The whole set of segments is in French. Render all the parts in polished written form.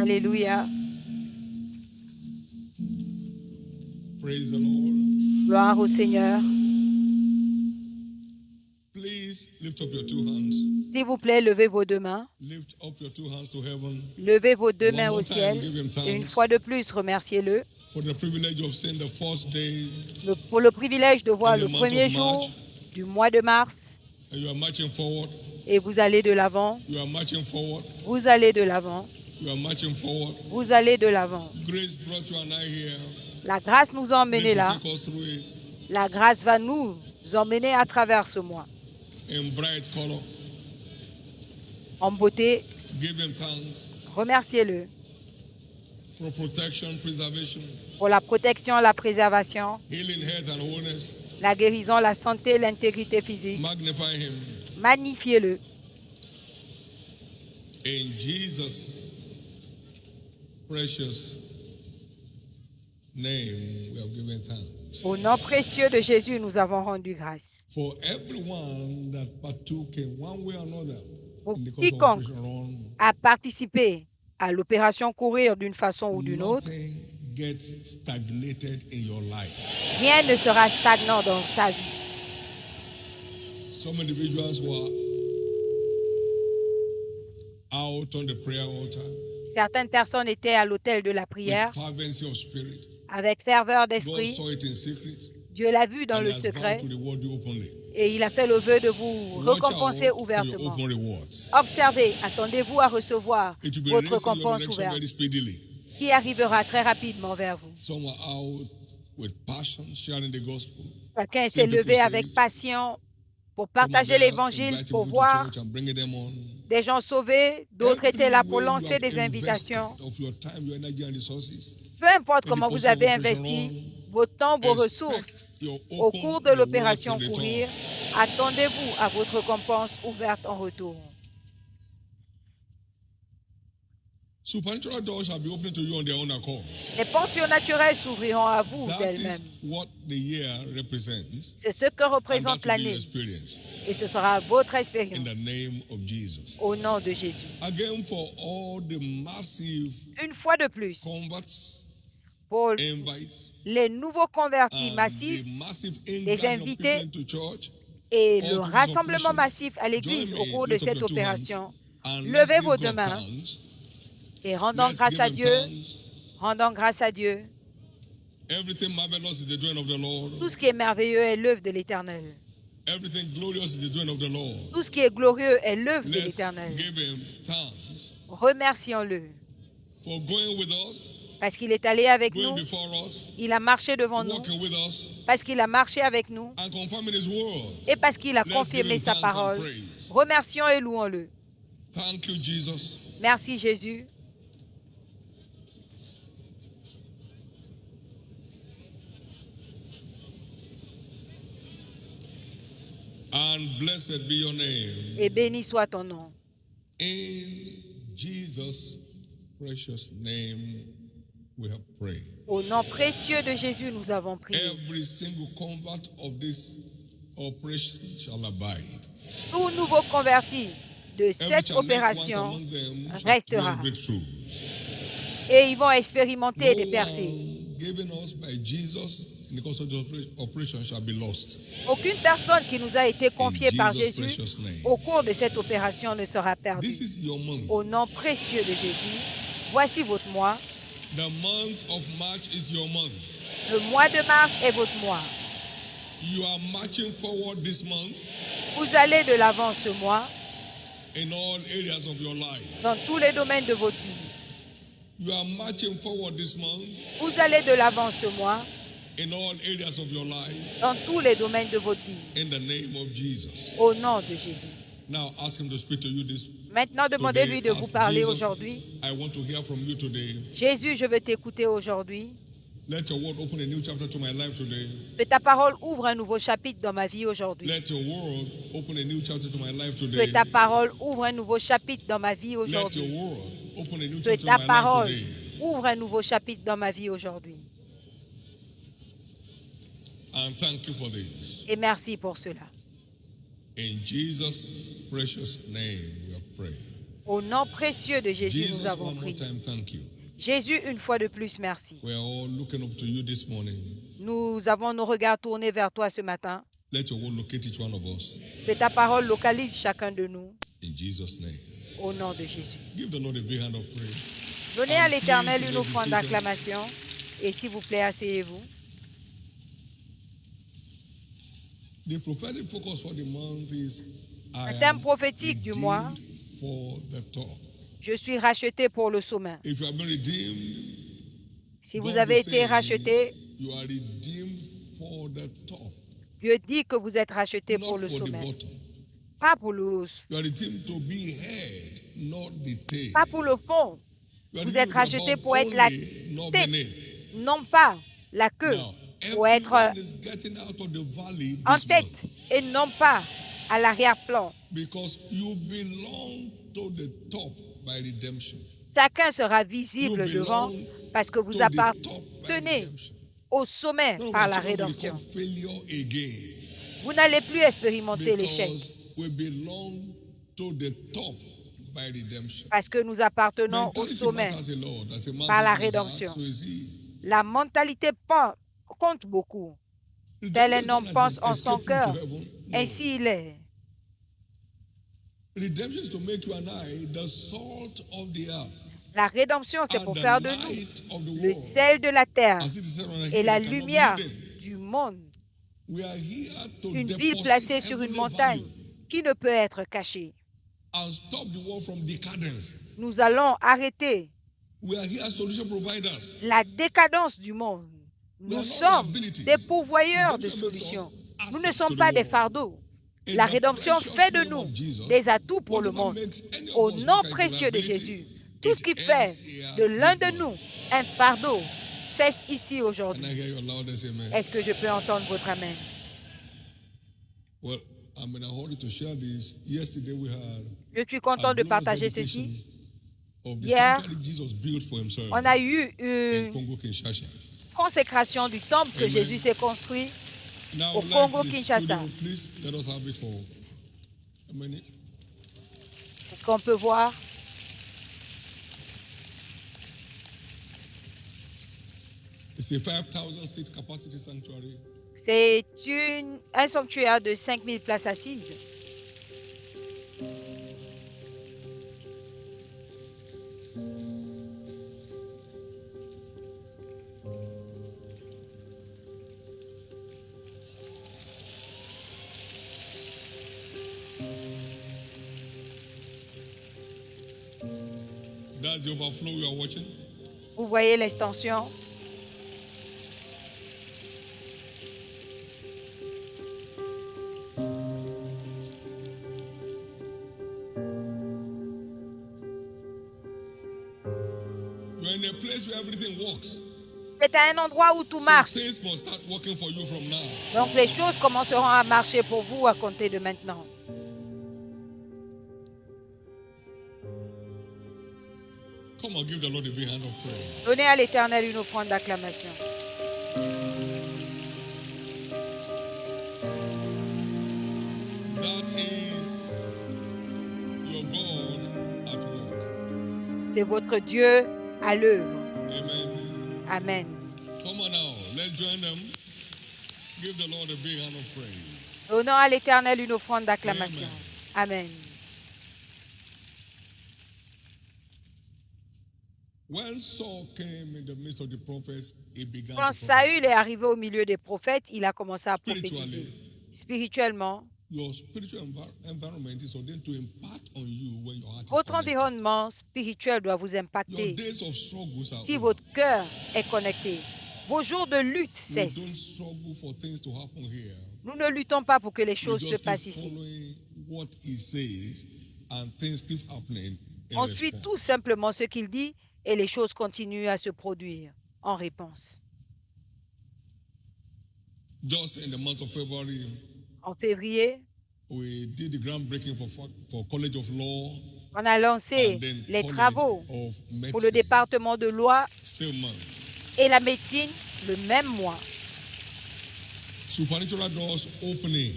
Alléluia. Praise the Lord. Gloire au Seigneur. Please lift up your two hands. S'il vous plaît, levez vos deux mains. Lift up your two hands to heaven. Levez vos deux One mains more au time, ciel. give him Et une thanks fois de plus, remerciez-le for the privilege of seeing the first day, pour le privilège de voir in the le month premier of jour March. du mois de mars. And you are marching forward. Et vous allez de l'avant. You are marching forward. Vous allez de l'avant. You are marching forward. Vous allez de l'avant. Grace brought you and I here. La grâce nous a emmenés Grace will là. take us through it La grâce va nous emmener à travers ce mois. in bright color. En beauté, Give him thanks remerciez-le for protection, preservation, pour la protection, la préservation, healing, health, and wholeness. la guérison, la santé, l'intégrité physique. Magnify him. Magnifiez-le. In Jesus' precious name, we have given thanks. Au nom précieux de Jésus, nous avons rendu grâce. For everyone that partook in one way or another Pour in the course of quiconque Operation Run, a participé à l'opération courir d'une façon ou d'une autre, nothing gets stagnated in your life. rien ne sera stagnant dans ta vie. Some individuals were out on the prayer altar Certaines personnes étaient à l'autel de la with prière fervency of spirit. avec ferveur God d'esprit. saw it in secret Dieu l'a vu dans and le has secret vowed to reward you openly. et il a fait le vœu de vous Watch récompenser out for your ouvertement. open rewards. Observez, attendez-vous à recevoir It will be votre released in your récompense direction ouverte very speedily. qui arrivera très rapidement vers vous. Some are out with passion, sharing the gospel. Quelqu'un s'est Simply levé crusade. avec passion pour Some are partager there l'évangile, inviting pour people to voir church and bringing them on. des gens sauvés. D'autres étaient là pour Every way you lancer have des invitations. invested of your time, your energy and resources, Peu importe in comment the vous course of avez Operation investi Run, votre temps, vos expect ressources your au open cours de rewards l'opération in return. courir, attendez-vous à votre récompense ouverte en retour. Supernatural doors shall be opened to you on their own accord. Les portes surnaturelles s'ouvriront à vous That d'elles-mêmes. is what the year represents, C'est ce que and représente that will be your l'année experience et ce sera votre in expérience the name of Jesus. au nom de Jésus. Again, for all the massive Une fois de plus, converts, pour invites, les nouveaux convertis and massifs the massive des ingathering of invités people into church, et all le through this rassemblement operation, massif à join l'église au me, cours de lift up cette your two hands, opération, and let's levez give vos deux God mains thanks. et rendons Let's grâce give à him Dieu. thanks. Rendons grâce à Dieu. Everything marvelous is the doing of the Lord. Tout ce qui est merveilleux est l'œuvre de l'Éternel. Everything glorious is the doing of the Lord. Tout ce qui est glorieux est l'œuvre de Let's l'Éternel. give him thanks Remercions-le for going with us, parce qu'il est allé avec going nous, before us, il a marché devant nous, walking with us, parce qu'il a marché avec nous and confirming his word. et parce qu'il a Let's give confirmé him sa thanks and parole. praise. Remercions et louons-le. Thank you, Jesus. Merci Jésus. And blessed be your name. Et béni soit ton nom. In Jesus' precious name, we have prayed. Au nom précieux de Jésus, nous avons prié. Every single convert of this operation shall abide. Tout nouveau converti de Every cette challenge once opération among them shall restera. experience breakthrough. Et ils vont expérimenter des No percées. one given us by Jesus in the course of the operation shall be lost. Aucune personne qui nous a été confiée In par Jesus' Jésus precious name. au cours de cette opération ne sera perdue. This is your month. Au nom précieux de Jésus, voici votre mois. The month of March is your month. Le mois de mars est votre mois. You are marching forward this month Vous allez de l'avant ce mois in all areas of your life. dans tous les domaines de votre vie. You are marching forward this month Vous allez de l'avant ce mois in all areas of your life dans tous les domaines de votre vie. in the name of Jesus. Au nom de Jésus. Now ask him to speak to you this Maintenant, demandez-lui de vous Ask parler Jesus, aujourd'hui. I want to hear from you today. Jésus, je veux t'écouter aujourd'hui. Let your word open a new chapter to my life today. Que ta parole ouvre un nouveau chapitre dans ma vie aujourd'hui. Let your word open a new chapter to my life Que today. ta parole ouvre un nouveau chapitre dans ma vie Let your aujourd'hui. word open a new Que chapter ta to my parole life today. ouvre un nouveau chapitre dans ma vie aujourd'hui. And thank you for this. Et merci pour cela. In Jesus' precious name we have prayed. Au nom précieux de Jésus, nous Jesus, avons one more prié. time, thank you. Jésus, une fois de plus, merci. We are all looking up to you this morning. Nous avons nos regards tournés vers toi ce matin. Let your word locate each one of us. Que ta parole localise chacun de nous. In Jesus' name. Au nom de Jésus. Give the Lord a big hand of praise. Donnez à And l'Éternel please une be offrande seated. d'acclamation. Et s'il vous plaît, asseyez-vous. The prophetic focus for the month is I Un thème am prophétique du mois. redeemed for the top. Je suis racheté pour le sommet. If you have been redeemed, Si vous God avez is été saying racheté, you are redeemed for the top, Dieu dit que vous êtes racheté not pour le for the sommet. bottom. Pas pour le, You are redeemed to be head, not the tail. pas pour le fond. You are Vous redeemed êtes to be racheté above pour être la only, not tête, beneath. non pas la queue, Now, pour être everyone is getting out of the valley en this tête month et non pas à l'arrière-plan. because you belong to the top by redemption. Chacun sera You visible devant belong parce que to vous the top by appartenez redemption. au sommet None of par our la children will rédemption. become failure again Vous n'allez plus expérimenter l'échec because we belong to the top by redemption. parce que nous appartenons au Mentality sommet. matters a lot. As a man par la thinks in his heart, rédemption. so is he. La mentalité compte beaucoup. Tel un homme pense en son cœur, ainsi il est. Redemption is to make you and I the salt of the earth La rédemption, c'est and pour the faire de nous light of the le world. sel de la terre As it is said on a et hill la that cannot be lumière hidden. du monde. We are here to Une ville deposit placée sur une heavenly montagne value qui ne peut être cachée. and stop the world from decadence. Nous allons arrêter We are here as solution providers. la décadence du monde. We Nous are not sommes liabilities. des pourvoyeurs de Redemption makes solutions. us Nous ne assets sommes to the pas des world. fardeaux. In La the rédemption precious fait de name nous of Jesus, des atouts pour le whatever monde. makes any of Au us nom look like a précieux de liability, Jésus, tout ce it qui fait ends here de l'un this de month. nous un fardeau cesse ici Can aujourd'hui. I hear your loudest amen? Est-ce que je peux entendre votre amen? Well, I'm in a hurry to share this. Yesterday we had Je suis a content de glorious partager dedication ceci. of the Hier, sanctuary Jesus built for himself On a eu in une Congo, Kinshasa. consécration du temple que Amen. Jésus s'est construit. Now, Au like Congo, the Kinshasa. studio, please let us have it for a minute. Est-ce qu'on peut voir? It's a 5,000 seat capacity sanctuary. C'est un sanctuaire de 5000 places assises. That's the overflow you are watching. Vous voyez l'extension. You're in a place where everything works. C'est à un endroit où tout So marche. things must start working for you from now. Donc les choses commenceront à marcher pour vous à compter de maintenant. Come on, give the Lord a big hand of praise. Donnez à l'Éternel une offrande d'acclamation. That is your God at work. C'est votre Dieu à l'œuvre. Amen. Amen. Come on now, let's join them. Give the Lord a big hand of praise. Donnons à l'Éternel une offrande d'acclamation. Amen. When Saul came in the midst of the prophets, he began Quand to prophesy. Saül est arrivé au milieu des prophètes, il a commencé à prophétiser. Spiritually, Spirituellement, your spiritual environment is ordained to impart on you when your heart is votre connected. environnement spirituel doit vous Your impacter days of struggles are si over. votre cœur est connecté. Vos jours de lutte We don't cessent. struggle for things to happen here. Nous ne luttons pas pour que les We choses se just keep passent ici. following what he says and things keep happening in On suit response. tout simplement ce qu'il dit et les choses continuent à se produire en réponse. Just in the month of February, En février, we did the groundbreaking for College of Law on a lancé and then les College travaux of pour le Medicine. département de loi Same month. et la médecine le même mois. Supernatural doors opening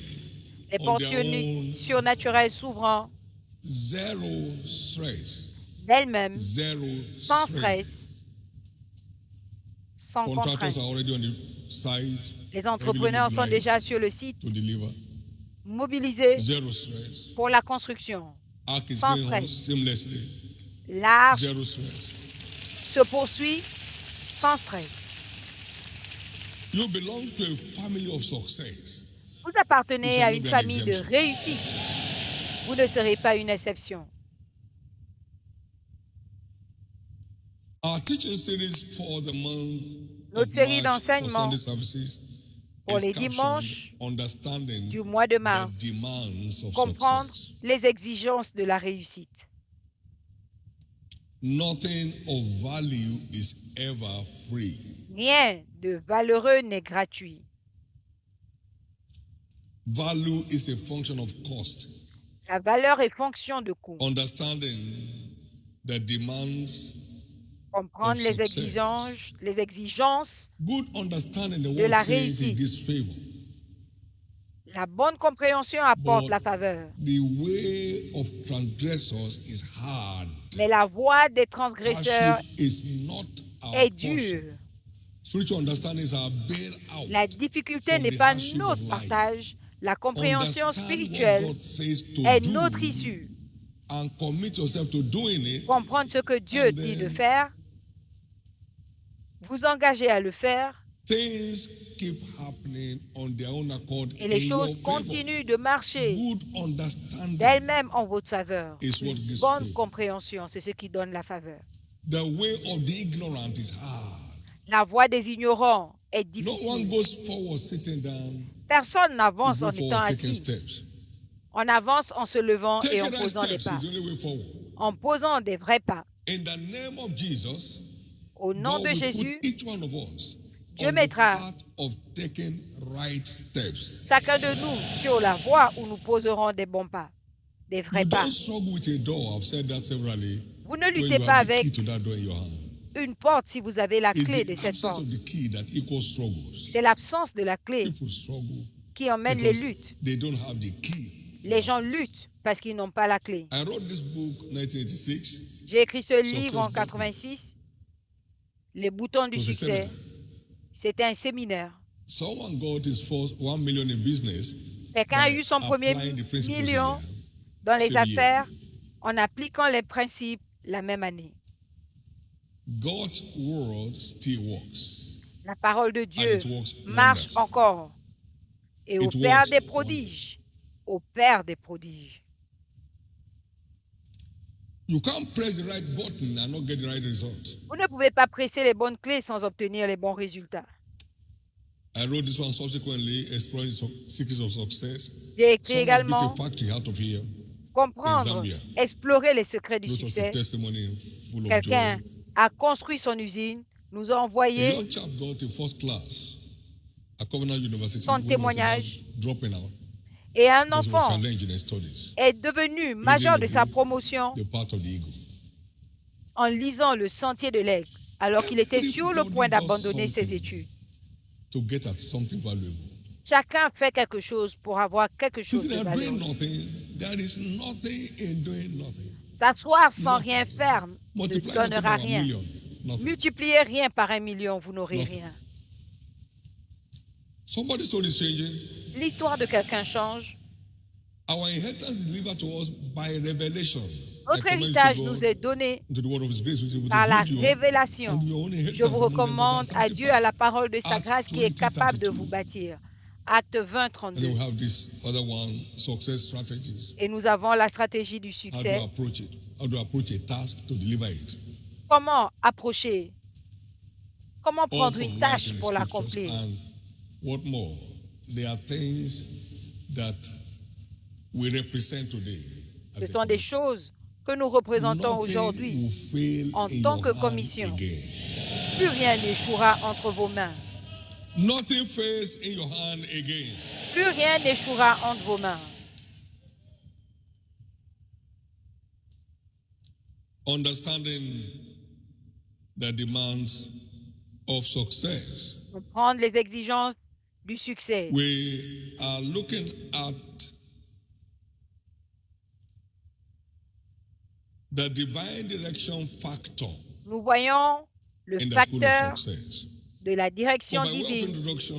Les on portes their own surnaturelles s'ouvrant zero stress, d'elles-mêmes, zero sans strain. stress, sans Contractors contrainte. are already on the site, Les heavily entrepreneurs sont mobilized déjà sur le site, to deliver. mobilisés Zero stress. pour la construction. Arc is Sans going on stress. seamlessly. L'arche Zero stress. se poursuit sans stress. You belong to a family of success. Vous appartenez You à shall une not be an famille de exemption. réussite. Vous ne serez pas une exception. Our teaching series for the month Notre of série March for d'enseignements Sunday services pour is les captioned dimanches Understanding du mois de the mars, demands of comprendre success. les exigences de la réussite. Nothing of value is ever free. Rien de valeureux n'est gratuit. Value is a function of cost. La valeur est fonction de coût. Understanding the demands. Comprendre of les exigences, Good understanding, the de word la says it réussite. gives favor. La bonne compréhension apporte But la faveur. the way of transgressors is hard. Mais la voie des transgresseurs Hardship is not our est portion. dure. Spiritual understanding is our bailout. La difficulté from n'est the pas hardship notre of life. partage. La compréhension Understand spirituelle what God says to est do notre issue. and commit yourself to doing it. Comprendre ce que Dieu And dit de then faire, vous engager à le faire, things keep happening on their own accord et les in your choses favor. continuent de marcher Good understanding. d'elles-mêmes en votre faveur. Is what Une gives bonne favor. compréhension, c'est ce qui donne la faveur. The way of the ignorant is hard. La voie des ignorants est No one difficile. goes forward sitting down. Personne n'avance You en go étant forward taking assis. steps. On avance en se levant et en Taking right posant des steps pas. is the only way forward. En posant des vrais pas. In the name of Jesus, Au nom God de will Jésus, put each one of us Dieu on the mettra path of taking right steps. chacun de nous sur la voie où nous poserons des bons pas, des vrais You pas. don't struggle with a door. I've said that severally. Vous ne When luttez you pas have the key avec to that door in your hand. une porte si vous avez la It's clé the de cette absence porte. of the key that equals struggles. C'est l'absence de la clé People struggle qui emmène les because luttes. they don't have the key. Les gens luttent parce qu'ils n'ont pas la clé. I wrote this book 1986. J'ai écrit ce Success livre en Button. 86, Les boutons du It was a succès. seminar. C'était un séminaire. Someone got his first 1 million in business Quelqu'un a by eu son premier applying the principles million in dans les same year. affaires en appliquant les principes la même année. God's word still works. La parole de Dieu it works marche wonders. encore. Et It opère works des prodiges. Opère des prodiges. You can't press the right button and not get the right result. Vous ne pouvez pas presser les bonnes clés sans obtenir les bons résultats. I wrote this one subsequently, Exploring Secrets of Success. J'ai écrit Someone également built a factory out of here. comprendre, Zambia. explorer les secrets du It was a succès. testimony full of Quelqu'un joy. a construit son usine, nous a A envoyé young chap got a first class at Covenant University son when he was about témoignage. dropping out Et un because he was enfant challenged in his studies. est devenu major de sa promotion The path of the eagle. en lisant Le Sentier de l'Aigle, alors qu'il était sur le point d'abandonner ses études. To get at something valuable. Chacun fait quelque chose pour avoir quelque chose Sitting de there doing valeureux. nothing, there is nothing in doing nothing. S'asseoir sans rien faire ne Multiply nothing donnera by a rien. million. Nothing. Multipliez rien par 1 million, vous n'aurez Nothing. rien. Somebody's story is changing. L'histoire de quelqu'un change. Our inheritance is delivered to us by revelation. Notre I commend you to héritage God, nous est donné to the word of His grace, which is able to par la build you up, révélation. and your own inheritance Je vous is not recommande meant à to Dieu, à la parole de sa Acts grâce qui est 20, capable de 32. vous bâtir. Acte 20, And then 32. we have this other one, success strategies. Et nous avons la stratégie du How do succès. I approach it? How do I approach a task to deliver it? Comment approcher? Comment All prendre from une life tâche in the pour scriptures. l'accomplir? And what more? There are things that we represent today. as Ce a sont des commission. choses que nous représentons Nothing aujourd'hui. will fail en in tant your que hand commission. again. Plus rien n'échouera entre vos mains. Nothing fails in your hand again. Plus rien n'échouera entre vos mains. Understanding the demands of success. Comprendre les exigences du succès. We are looking at The divine direction factor nous voyons le in the school of facteur success. de la But direction by way of divine introduction,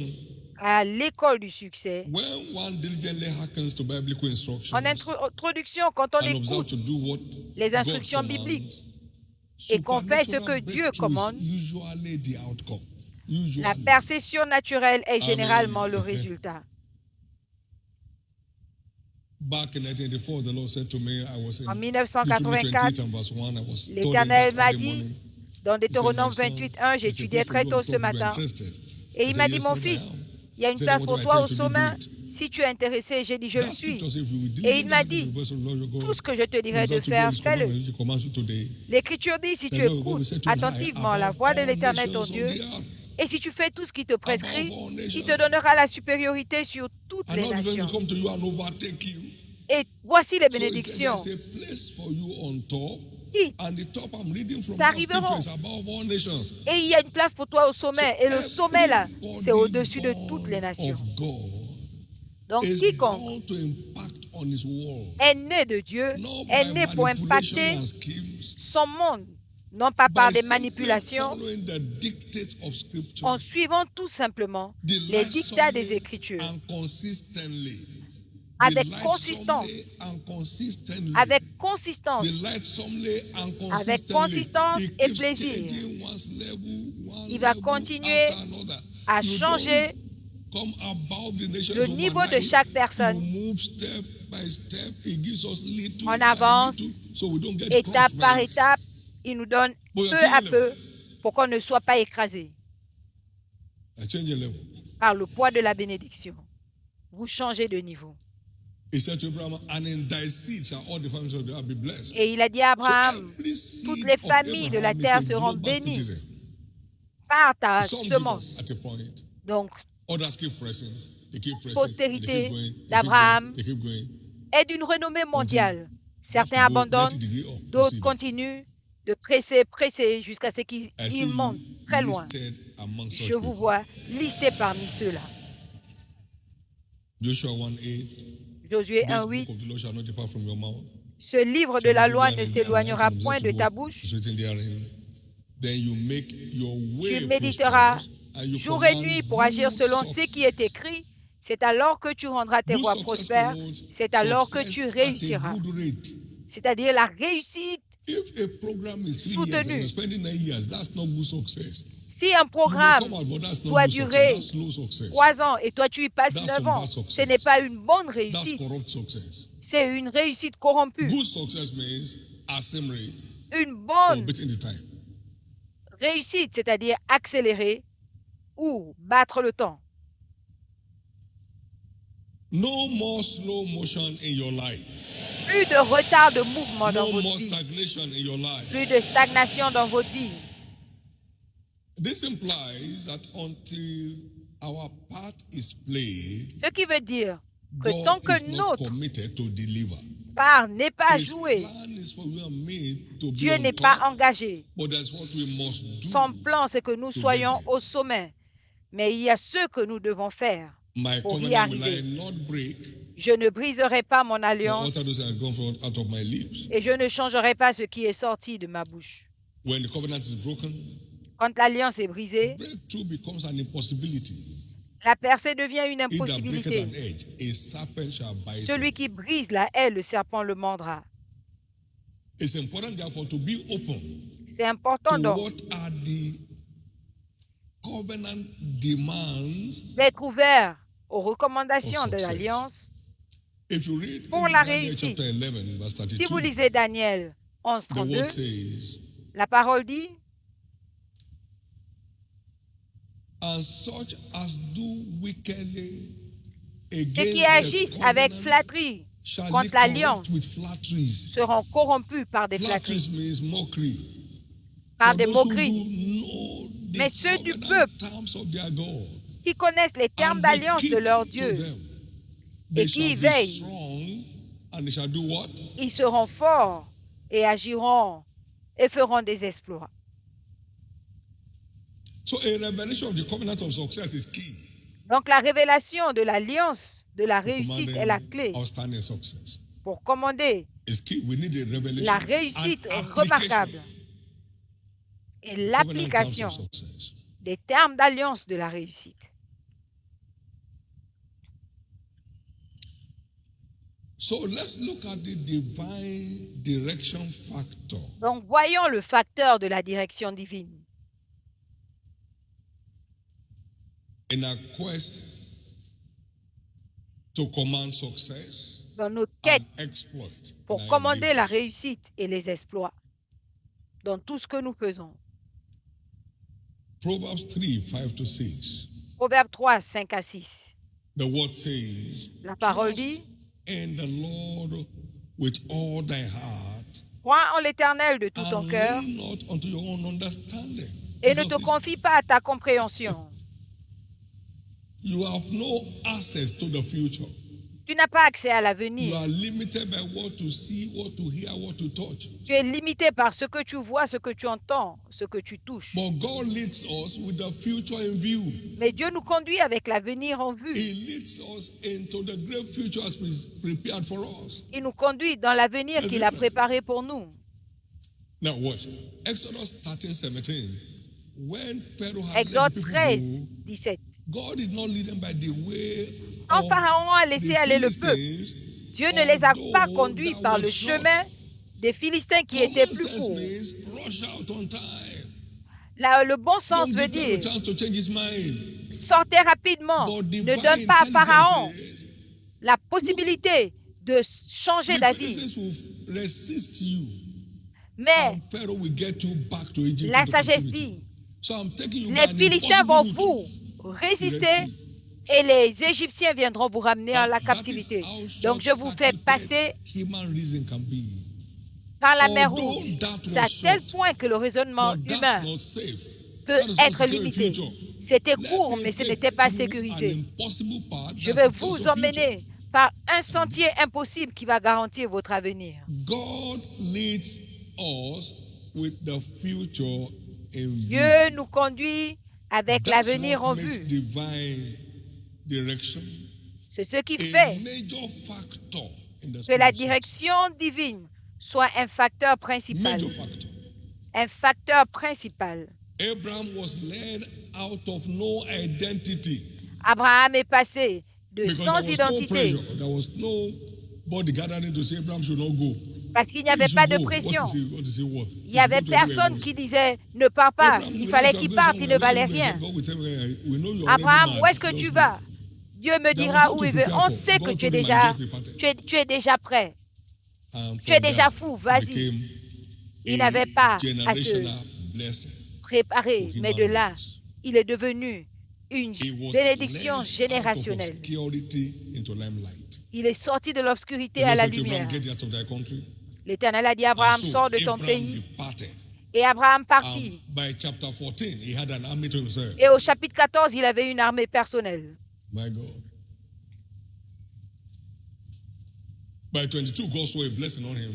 à l'école du succès. when one diligently hearkens to biblical instructions En introduction, quand on and observe écoute to do what les God instructions commands, bibliques et qu'on fait ce que supernatural Dieu breakthrough commande, is usually the outcome. la Usually. perception naturelle est Amen. généralement le résultat. Back in 1984, the Lord said to me, I was in En Deuteronomy 1984, 28 and verse 1, I was studying l'Éternel that m'a early dit, morning. dans He said, Deutéronome "My son, 28.1, it's a j'étudiais place très for tôt you ce to be matin, interested." et I il said, m'a dit, "Yes, mon Lord, I fils, am." il y a une Said, place "What pour I toi tell au you to do, sommet. do it." Si tu es intéressé, j'ai dit, je le That suis. scripture says, if you will Et il m'a diligently dit, do the voice of the Lord your God, tout ce que je te dirai de observe to do faire, his fais-le. commandments, which he commands you today, L'Écriture dit, si then tu Lord God will écoutes set you high attentivement la above voix de all l'Éternel ton nations Dieu, on the earth. et si tu fais tout ce qui te prescrit, Above all il nations. te donnera la supériorité sur toutes And les all the blessings nations. will come to you and overtake you. Et voici les So he said, bénédictions there's a place for you on top. qui And the top I'm reading from that scripture t'arriveront. is above all nations. Et il y a une place pour toi au sommet. Et le sommet, là, c'est au-dessus de Everybody toutes les nations. of God Donc, is quiconque born to impact on his world. est né de Dieu, Not est by né pour manipulation impacter and schemes, son monde, non pas par by des simply manipulations, following the dictates of scripture, en suivant tout simplement les dictats des delightsomely Écritures, and consistently. avec consistance, avec consistance, Delightsomely and avec consistently. consistance He et keeps plaisir. changing one's level, one Il va level continuer after another. à You changer don't come above the nations le niveau de overnight. chaque personne. You move step by step. He gives us little On by avance, little, so we don't get étape crushed par by it. étape. Il nous donne But peu you're à changing peu level. pour qu'on ne soit pas écrasé I change your level. par le poids de la bénédiction. Vous changez de niveau. He said to Abraham, and in thy seed shall all the families of the earth be blessed. Et il a dit à Abraham, Every seed toutes les of familles de la Abraham is terre a seront global bénies citizen. par ta Some give up semence. at a point. Donc, Others keep pressing. They keep pressing. They postérité keep going. They keep d'Abraham going. They keep going. est d'une renommée mondiale. Certains Have to go abandonnent, 90 degrees up to see d'autres that. continuent de presser jusqu'à ce qu'ils I see ils you montent très loin. listed among such Je vous people. vois listé parmi ceux-là. Joshua 1:8. Josué This 1:8. book of the law shall not depart from your mouth. Ce livre de la loi ne s'éloignera point de ta bouche. It's written therein. Then you make your way Tu méditeras prosperous, and you jour et command nuit pour agir good selon ce qui est success. écrit. C'est alors que tu rendras tes Good voies success prospères. promotes C'est alors que success tu at a réussiras. good rate. C'est-à-dire la réussite. If a program is 3 years and Soutenu. you're spending 9 years, that's not good success. Si un You may programme come out, but that's not doit good success. durer That's slow success. 3 ans et toi tu y passes That's 9 some ans, bad success. ce n'est pas une bonne That's réussite. corrupt success. C'est une réussite corrompue. Good success means assembly Une or bonne beating the time. réussite, c'est-à-dire accélérer ou battre le temps. No more slow motion in your life. Plus de retard de mouvement dans No votre more vie. stagnation in your life. Plus de stagnation dans votre vie. This implies that until our part is played, Ce qui veut dire que God tant is que not notre committed to deliver. part n'est pas His jouée, plan is for you and me to be Dieu on n'est top, pas engagé. but that's what we must do. Son plan, c'est que nous to soyons get there. au sommet. Mais il y a ce que nous devons faire My pour y covenant will arriver. I not break, Je ne briserai pas mon nor alliance alter those that have gone forth out of my lips. et je ne changerai pas ce qui est sorti de ma bouche. When the covenant is broken, Quand l'alliance est brisée, breakthrough becomes an impossibility. la percée devient une He that breaketh impossibilité. an edge, a serpent shall bite Celui it. qui brise la haie, le serpent le mordra. It's important, therefore, to be open C'est important to donc what are the covenant demands. d'être ouvert aux recommandations de l'alliance. If you read Pour in la Daniel réussite. chapter 11, verse Si vous 32, lisez Daniel the word 11:32, says, la parole dit, and such as do wickedly ceux against qui the agissent avec covenant flatterie shall contre be l'alliance corrupt with flatteries. seront corrompus par des Flatteries flatteries, means mockery. par For des those who moqueries. know the Mais ceux du covenant peuple terms of their God, Qui connaissent les termes and they d'alliance keep de leur to Dieu, them, et they qui shall y be veillent, strong, and they shall do what? ils seront forts et agiront et feront des exploits. So a revelation of the covenant of success is key Donc la révélation de l'alliance de la to réussite commanding est la clé outstanding success. pour commander is key. We need a revelation. la réussite and remarquable application. et Covenant l'application terms of success. des termes d'alliance de la réussite. So let's look at the divine direction factor. Donc, voyons le facteur de la direction divine. In our quest to command success Dans notre quête and exploit pour in our commander la endeavors. réussite et les exploits dans tout ce que nous faisons. Proverbs 3, 5 to 6. Proverbe 3, 5 à 6. The word says, La parole dit, trust in the Lord with all thy heart, crois en l'Éternel de tout ton and cœur lean not unto your own understanding. et ne te Because confie pas à ta compréhension. you have no access to the future. Tu n'as pas accès à You l'avenir. are limited by what to see, what to hear, what to touch. Tu es limité par ce que tu vois, ce que tu entends, ce que tu touches. But God leads us with the future in view. Mais Dieu nous conduit avec l'avenir en vue. He leads us into the great future as prepared for us. Il nous conduit dans l'avenir qu'il a préparé pour nous. Now watch. Exodus 13, 17. When Pharaoh had let Exode the people 13, go, 17. God did not lead them by the way Quand of Pharaon a laissé the aller le peuple, Philistines, Dieu ne les a pas although conduits that par was le short. chemin des Philistins qui Common était plus sense court. means rush out on time. Là, le bon sens Don't veut give Pharaoh dire a chance to change his mind. sortez rapidement. But Ne divine donne pas à Pharaon intelligence la possibilité de changer the d'avis. Philistines will resist you. Mais And Pharaoh will get you back to Egypt. la into sagesse captivity. dit, So I'm taking you by les an Philistins impossible vont route. vous résister et les Égyptiens viendront vous ramener à la captivité. Donc je vous fais passer Human reason can be. par la mer Although Rouge. that C'est à was tel short, point que le raisonnement but humain that's not safe. peut That is not être secure in limité. future. C'était Let court, me mais ce take n'était pas you sécurisé. an impossible path Je that vais secures vous your emmener par un sentier impossible qui va garantir votre avenir. future. God leads us with the future in view. Dieu nous conduit avec That's l'avenir en what makes vue. divine direction C'est ce qui a fait major factor in the que la spiritual direction divine soit un facteur principal. major factor. Un facteur principal. Abraham was led out of no identity Abraham est passé de because sans there was no identité pressure. There was nobody gathering to say Abraham should not go. parce qu'il n'y He avait should pas de go. pression. What is he worth? Il n'y avait personne qui disait ne pars pas. Il fallait qu'il parte, il ne valait rien. Abraham, où est-ce que tu vas? Dieu me dira où il veut. On sait que tu es déjà prêt. Tu es déjà fou, vas-y. Il n'avait pas à se préparer, mais de là, il est devenu une bénédiction générationnelle. Il est sorti de l'obscurité à la lumière. L'Éternel a dit à Abraham, sors de ton pays. Et Abraham partit. Et au chapitre 14, il avait une armée personnelle. My God. By 22, God saw a blessing on him.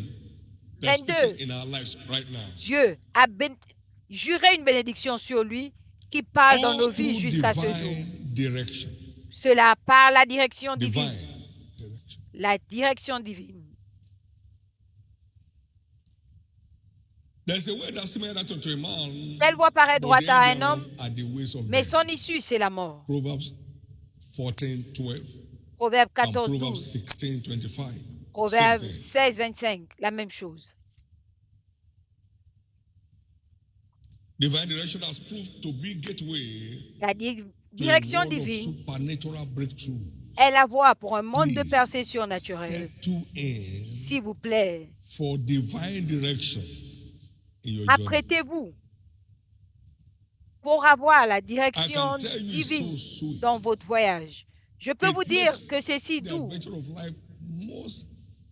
That's 22. speaking in our lives right now. Dieu a juré une bénédiction sur lui qui parle dans nos All vies through jusqu'à ce jour. divine direction. Cela par la direction Divine divine. direction. La direction divine. There's a way that seemeth right unto a man, Belle voie paraît but droite the à end un homme, thereof are the ways of mais death. son issue, c'est la mort. Proverbs 14, 12. Proverbe And 14, Proverbs 12. 16, 25. Proverbe Same thing. 16, 25. La même chose. Divine direction has proved to be gateway La to a direction world of divine supernatural breakthrough. est la voie pour un monde de Please, percée surnaturelle. settle in S'il vous plaît, for divine direction in your journey. apprêtez-vous pour avoir la I direction can tell you divine it's so sweet. dans votre voyage. Je peux It vous dire makes que c'est si the doux. adventure of life most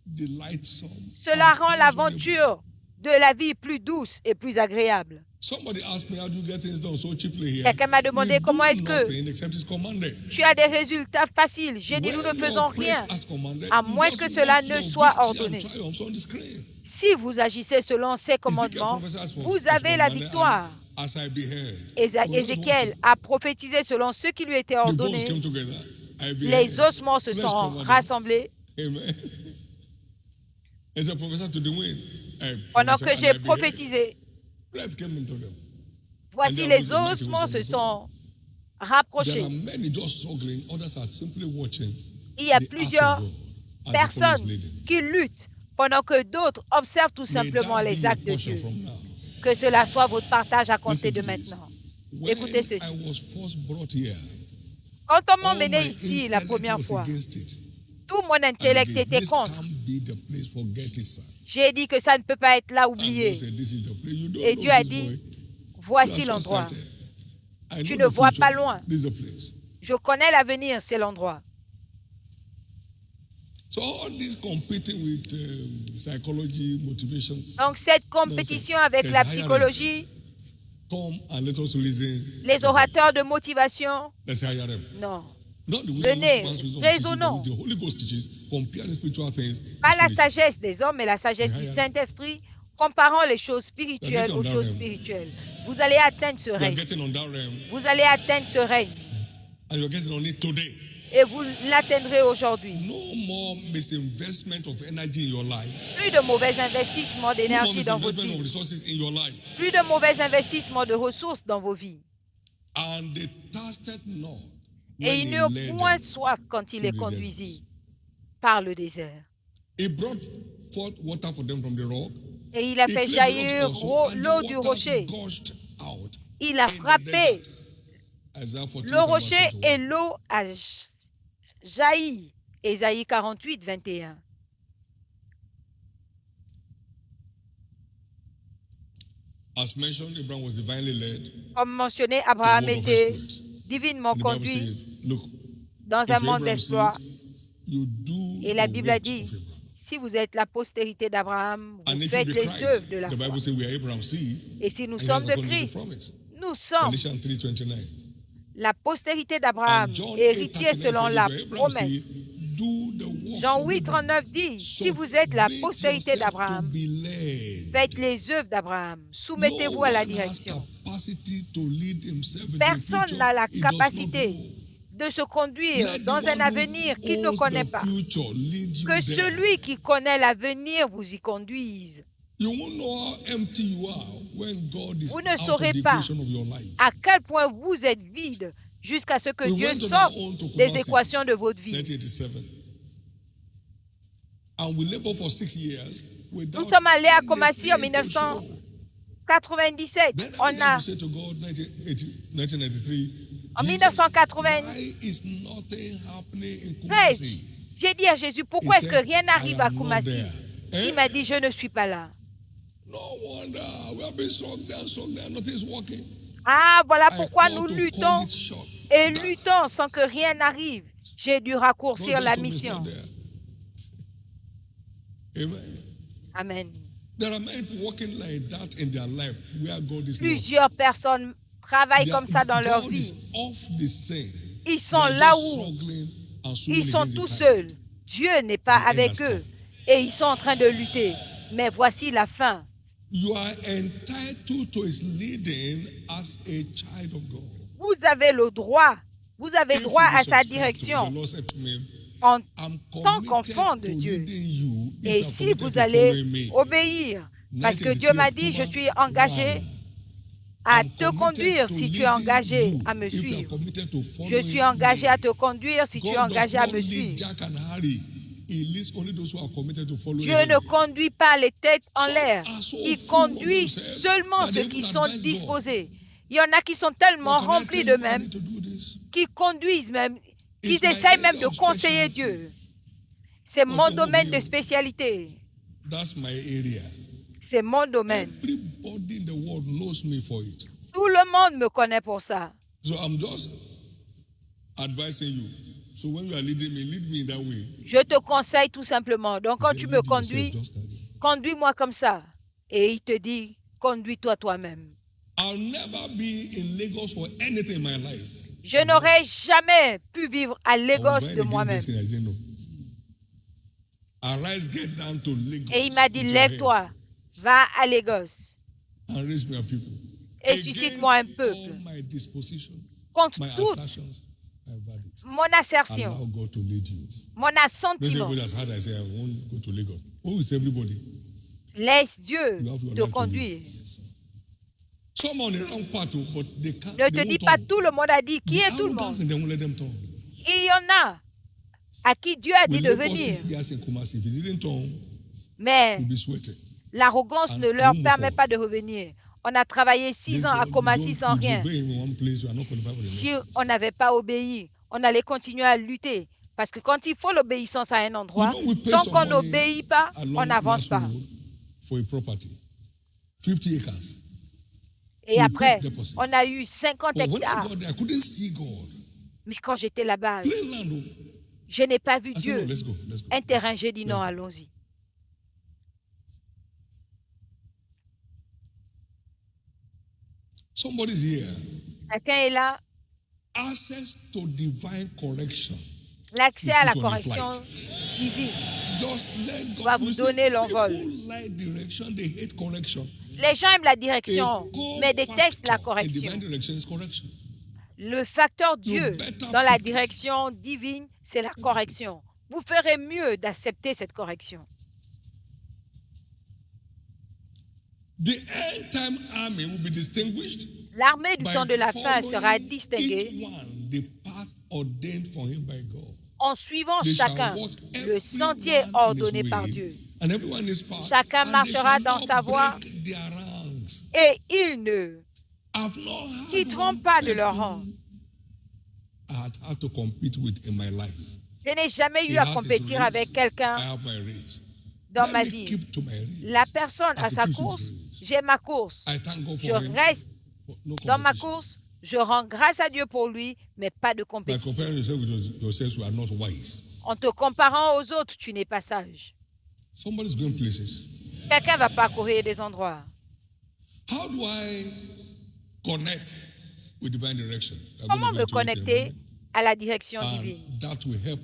delightsome. Cela and rend pleasurable. l'aventure de la vie plus douce et plus agréable. Somebody asked me, how do you get things done so cheaply here? Quelqu'un m'a demandé We comment do est-ce que nothing except it's commanded. tu as des résultats faciles. J'ai dit, nous ne When you faisons operate rien as commanded, à you moins just que cela watch ne your soit victory and ordonné. triumphs on the screen. Si vous agissez selon ces commandements, vous avez la victoire. As I beheld, Ézéchiel a prophétisé selon ce qui lui était the bones ordonné. came together. I beheld. Les ossements se Flesh sont covered. rassemblés. Amen. As I prophesied to the wind, Pendant que prophesied, j'ai and I beheld, prophétisé, breath came into them. voici les ossements se sont There rapprochés. are many just struggling, others are simply watching Il y a the act of plusieurs God as the Father is personnes leading. qui luttent pendant que d'autres observent tout May simplement that be les your actes de portion Dieu. from now. Que cela soit votre partage à compter Listen de to this. maintenant. When Écoutez I ceci. was first brought here, Quand on m'a all emmené my ici la intellect première was fois, against it. tout mon And intellect again, était this contre. can't be the place, forget it, sir. J'ai dit que ça ne peut pas être là And God oublié. said, this is the place. You don't Et know Dieu a this dit, boy. You voici are l'endroit. short-sighted. I Tu know ne the vois future. pas loin. This is the place. Je connais l'avenir, c'est l'endroit. So all this competing with psychology, motivation, Donc cette compétition avec la psychologie, come and let us listen. les orateurs de motivation, Let's hire them. non. Not the Venez, wisdom of man's wisdom raisonnons. teaching, but the Holy Ghost teaches, compare the spiritual things. Pas la with sagesse des hommes, mais la sagesse du Saint-Esprit, comparant les choses spirituelles aux choses realm. spirituelles. Vous allez atteindre ce You are règne. getting on that realm, Vous allez atteindre ce règne. and you are getting on it today. Et vous l'atteindrez aujourd'hui. No more misinvestment of energy in your life. Plus de mauvais investissements No more d'énergie dans votre misinvestment of vie. resources in your life. Plus de mauvais investissements de ressources dans vos vies. And they thirsted not Et when il he n'eut led point them. soif quand il les through the conduisit par le désert. He brought forth water for them from the rock. Et il a He fait cleaved the jaillir rocks also, and l'eau the du waters rocher. gushed out Il a in the frappé desert. Isaiah 14, le rocher 21. et l'eau a jailli. Ésaïe 48, 21. As mentioned, Abraham was divinely led. Comme mentionné, The Abraham world of était exploits. divinement And the Bible conduit says, look, dans if un monde Abraham d'exploits. said, you do Et la the Bible a works dit, of Abraham. si vous êtes la postérité d'Abraham, And vous if faites you be les Christ, œuvres de la the foi. Bible says we are Abraham's seed, Et si nous and he sommes has de according to the Christ, promise. nous sommes Galatians 3:29. la postérité d'Abraham, And John héritier 8:39 selon said, la if you are Abraham's promesse. seed, do the works Jean of 8, Abraham. 39 dit, So si vous êtes la make postérité yourself d'Abraham, to be led. faites les œuvres d'Abraham. Soumettez-vous No à la one has direction. capacity to lead himself into the Personne future n'a la he does not capacité know. de se conduire Let the dans un one avenir who qu'il ne owns connaît the pas. future lead you Que there. celui qui connaît l'avenir vous y conduise. You won't know how empty you are when God is Vous ne out saurez of the pas equation of your life. à quel point vous êtes vide jusqu'à ce que We Dieu went on sorte our own to des Kumasi, équations de votre vie. 1987. And we labored for 6 years without Nous sommes allés à Kumasi en anything to show. 1997. Then I On began a, to say to God, 1993, en Jesus, 1993, why is nothing happening in Kumasi? j'ai dit à Jésus, pourquoi He est-ce que said, rien n'arrive I à am not Kumasi? there. Il m'a dit, je ne suis pas là. No wonder we have been struggling, nothing's working. Ah, voilà I pourquoi called nous to luttons call it short. et luttons sans que rien n'arrive. J'ai dû raccourcir God la told me it's mission. not there. Amen. Amen. There are many people working like that in their life where God is not. Plusieurs personnes travaillent They comme are- ça dans leur God vie. is off the scene. Ils sont They are là just où struggling and ils swimming sont against the tout tide. seuls. Dieu n'est pas The end avec has eux come. et ils sont en train de lutter. Mais voici la fin. You are entitled to his leading as a child of God. Vous avez le droit. Vous avez If droit you à sa subscribe to direction the Lord said to me, en I'm tant committed qu'enfant de to Dieu. leading you if Et you are si committed vous to allez following me. obéir, parce que Dieu m'a dit, je suis engagé à te conduire si tu es engagé à me suivre. Je suis engagé à te conduire si tu es engagé à me suivre. Dieu ne conduit pas les têtes en l'air. Il conduit seulement ceux qui sont disposés. Il y en a qui sont tellement remplis d'eux-mêmes, qui conduisent même, qui essayent même de conseiller Dieu. C'est mon domaine de spécialité. C'est mon domaine. Everybody in the world knows me for it. Tout le monde me connaît pour ça. So I'm just advising you. So when you are leading me, lead me in that way. Je te conseille tout simplement. Donc quand He tu said, me lead conduis, yourself just like that. conduis-moi comme ça. Et il te dit, conduis-toi toi-même. I'll never be in Lagos for anything in my life. Je n'aurais jamais pu vivre à I was Lagos very de against moi-même. this thing, I didn't know. Arise, get down to Lagos. Et il m'a dit, with your head lève-toi, va à Lagos and raise my people. et suscite-moi un Against peuple. all my disposition, Contre my toutes assertions, mon assertion, Allow God to lead you. mon Not assentiment. everybody has heard I say, I won't go to Lagos. Who is everybody? Laisse Dieu You have your te life to conduire. live. Some on the wrong path, but they can't. Ne They te dis won't pas talk. tout le monde a dit. Qui The est tout le monde? arrogance and they won't let them talk. Il y en a à qui Dieu a dit With de Lagos venir. 6 years in Kumasi, if he didn't talk, Mais you'll be sweating. l'arrogance And ne leur move permet forward. pas de revenir. On a travaillé 6 ans à Kumasi sans You rien. disobey in one place, you are not qualified for the Si next. on n'avait pas obéi, on allait continuer à lutter. Parce que quand il faut l'obéissance à un endroit, You know, we pay tant some qu'on money n'obéit pas, along on n'avance Nassau pas. Road for a property, 50 acres. Et We après, paid deposit. on a eu 50 But when I hectares. got there, I couldn't see God. Mais quand j'étais là-bas, Plain land, oh. je n'ai pas vu I said, Dieu. no, let's go. Un terrain, j'ai dit Let's non, go. allons-y. Somebody's here. Quelqu'un est là. Access to divine correction. L'accès You à la put on a correction flight. divine Just let God va vous you see, donner l'envol. People like direction, they hate correction. Les gens aiment la A direction, core mais détestent la factor in correction. divine direction is correction. Le facteur Dieu better dans la pick it. direction divine, c'est la correction. Vous ferez mieux d'accepter cette correction. The end time army will be distinguished L'armée du by temps de la fin sera following distinguée each one the path ordained for him by God. en suivant They shall chacun walk le sentier everyone in ordonné his par way, Dieu. and everyone in his path, Chacun and they marchera shall dans not sa voie. break their ranks. Et ils ne I've not had quitteront one pas de leur rang. person I had had to compete with in my life. Je n'ai jamais He eu à has his compétir race, avec quelqu'un I have my race. dans Let ma me vie. keep to my race. La personne a As he sa keeps his course, race. j'ai ma course. I thank God Je for him. reste but no dans ma competition. course, je rends grâce à Dieu pour lui, mais pas de By compétition. comparing yourself with yourselves, you are not wise. En te comparant aux autres, tu n'es pas sage. Somebody's going places. Quelqu'un va parcourir des endroits. How do I connect with divine direction? We are Comment going to me go into it in a connecter moment. à la direction And divine? that will help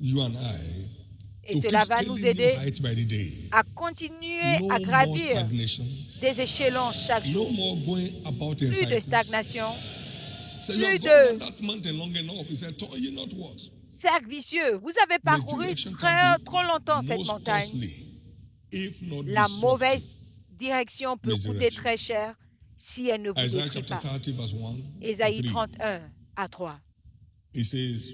you and I Et to cela keep va nous scaling aider new heights by the day. à continuer No à more gravir stagnation. des échelons chaque No jour. more going about in Plus de cycles. stagnation, So you plus have de- gone on that mountain long enough. He said, "Toil ye not what? cercle vicieux. Vous avez parcouru Misdirection can très, be trop longtemps cette most montagne. costly, if not La destructive." mauvaise direction peut coûter Misdirection. très cher si elle ne vous Isaiah détruit chapter pas. 30 verse 1 Ésaïe to 3. 31 à 3. It says,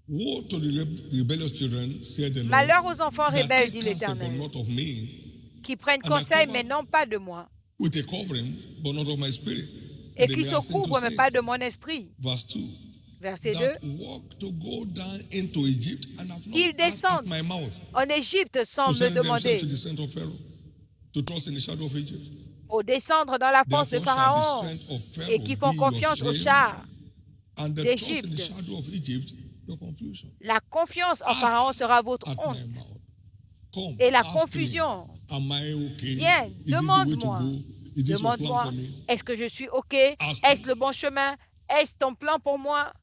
"Woe to the rebellious children, said the Lord, Malheur aux enfants that rebelles, take dit counsel, but l'Éternel, not of me, qui prennent And I conseil, cover- mais non pas de moi, with a covering, but not of my spirit." et And they qui may se hasten to couvrent, mais say, pas de mon esprit. verse 2, Verset 2. that walk to go down into Egypt and have Qu'ils not asked at descendent my mouth En Égypte sans to me send themselves demander to the descent of Pharaoh, to trust in the shadow of Egypt. pour descendre dans la force de Therefore shall the Pharaon strength of Pharaoh et qui font be your confiance aux shame, chars. and the trust in the d'Égypte. shadow of Egypt your confusion. La confiance en Ask Pharaon sera votre At my honte. mouth. Come, Et la ask confusion. me, am I okay? Viens, Is it the way to demande-moi. go? Is this your plan Demande-moi, for me? est-ce que je suis OK? Ask Est-ce me. le bon chemin? Est-ce ton plan pour moi?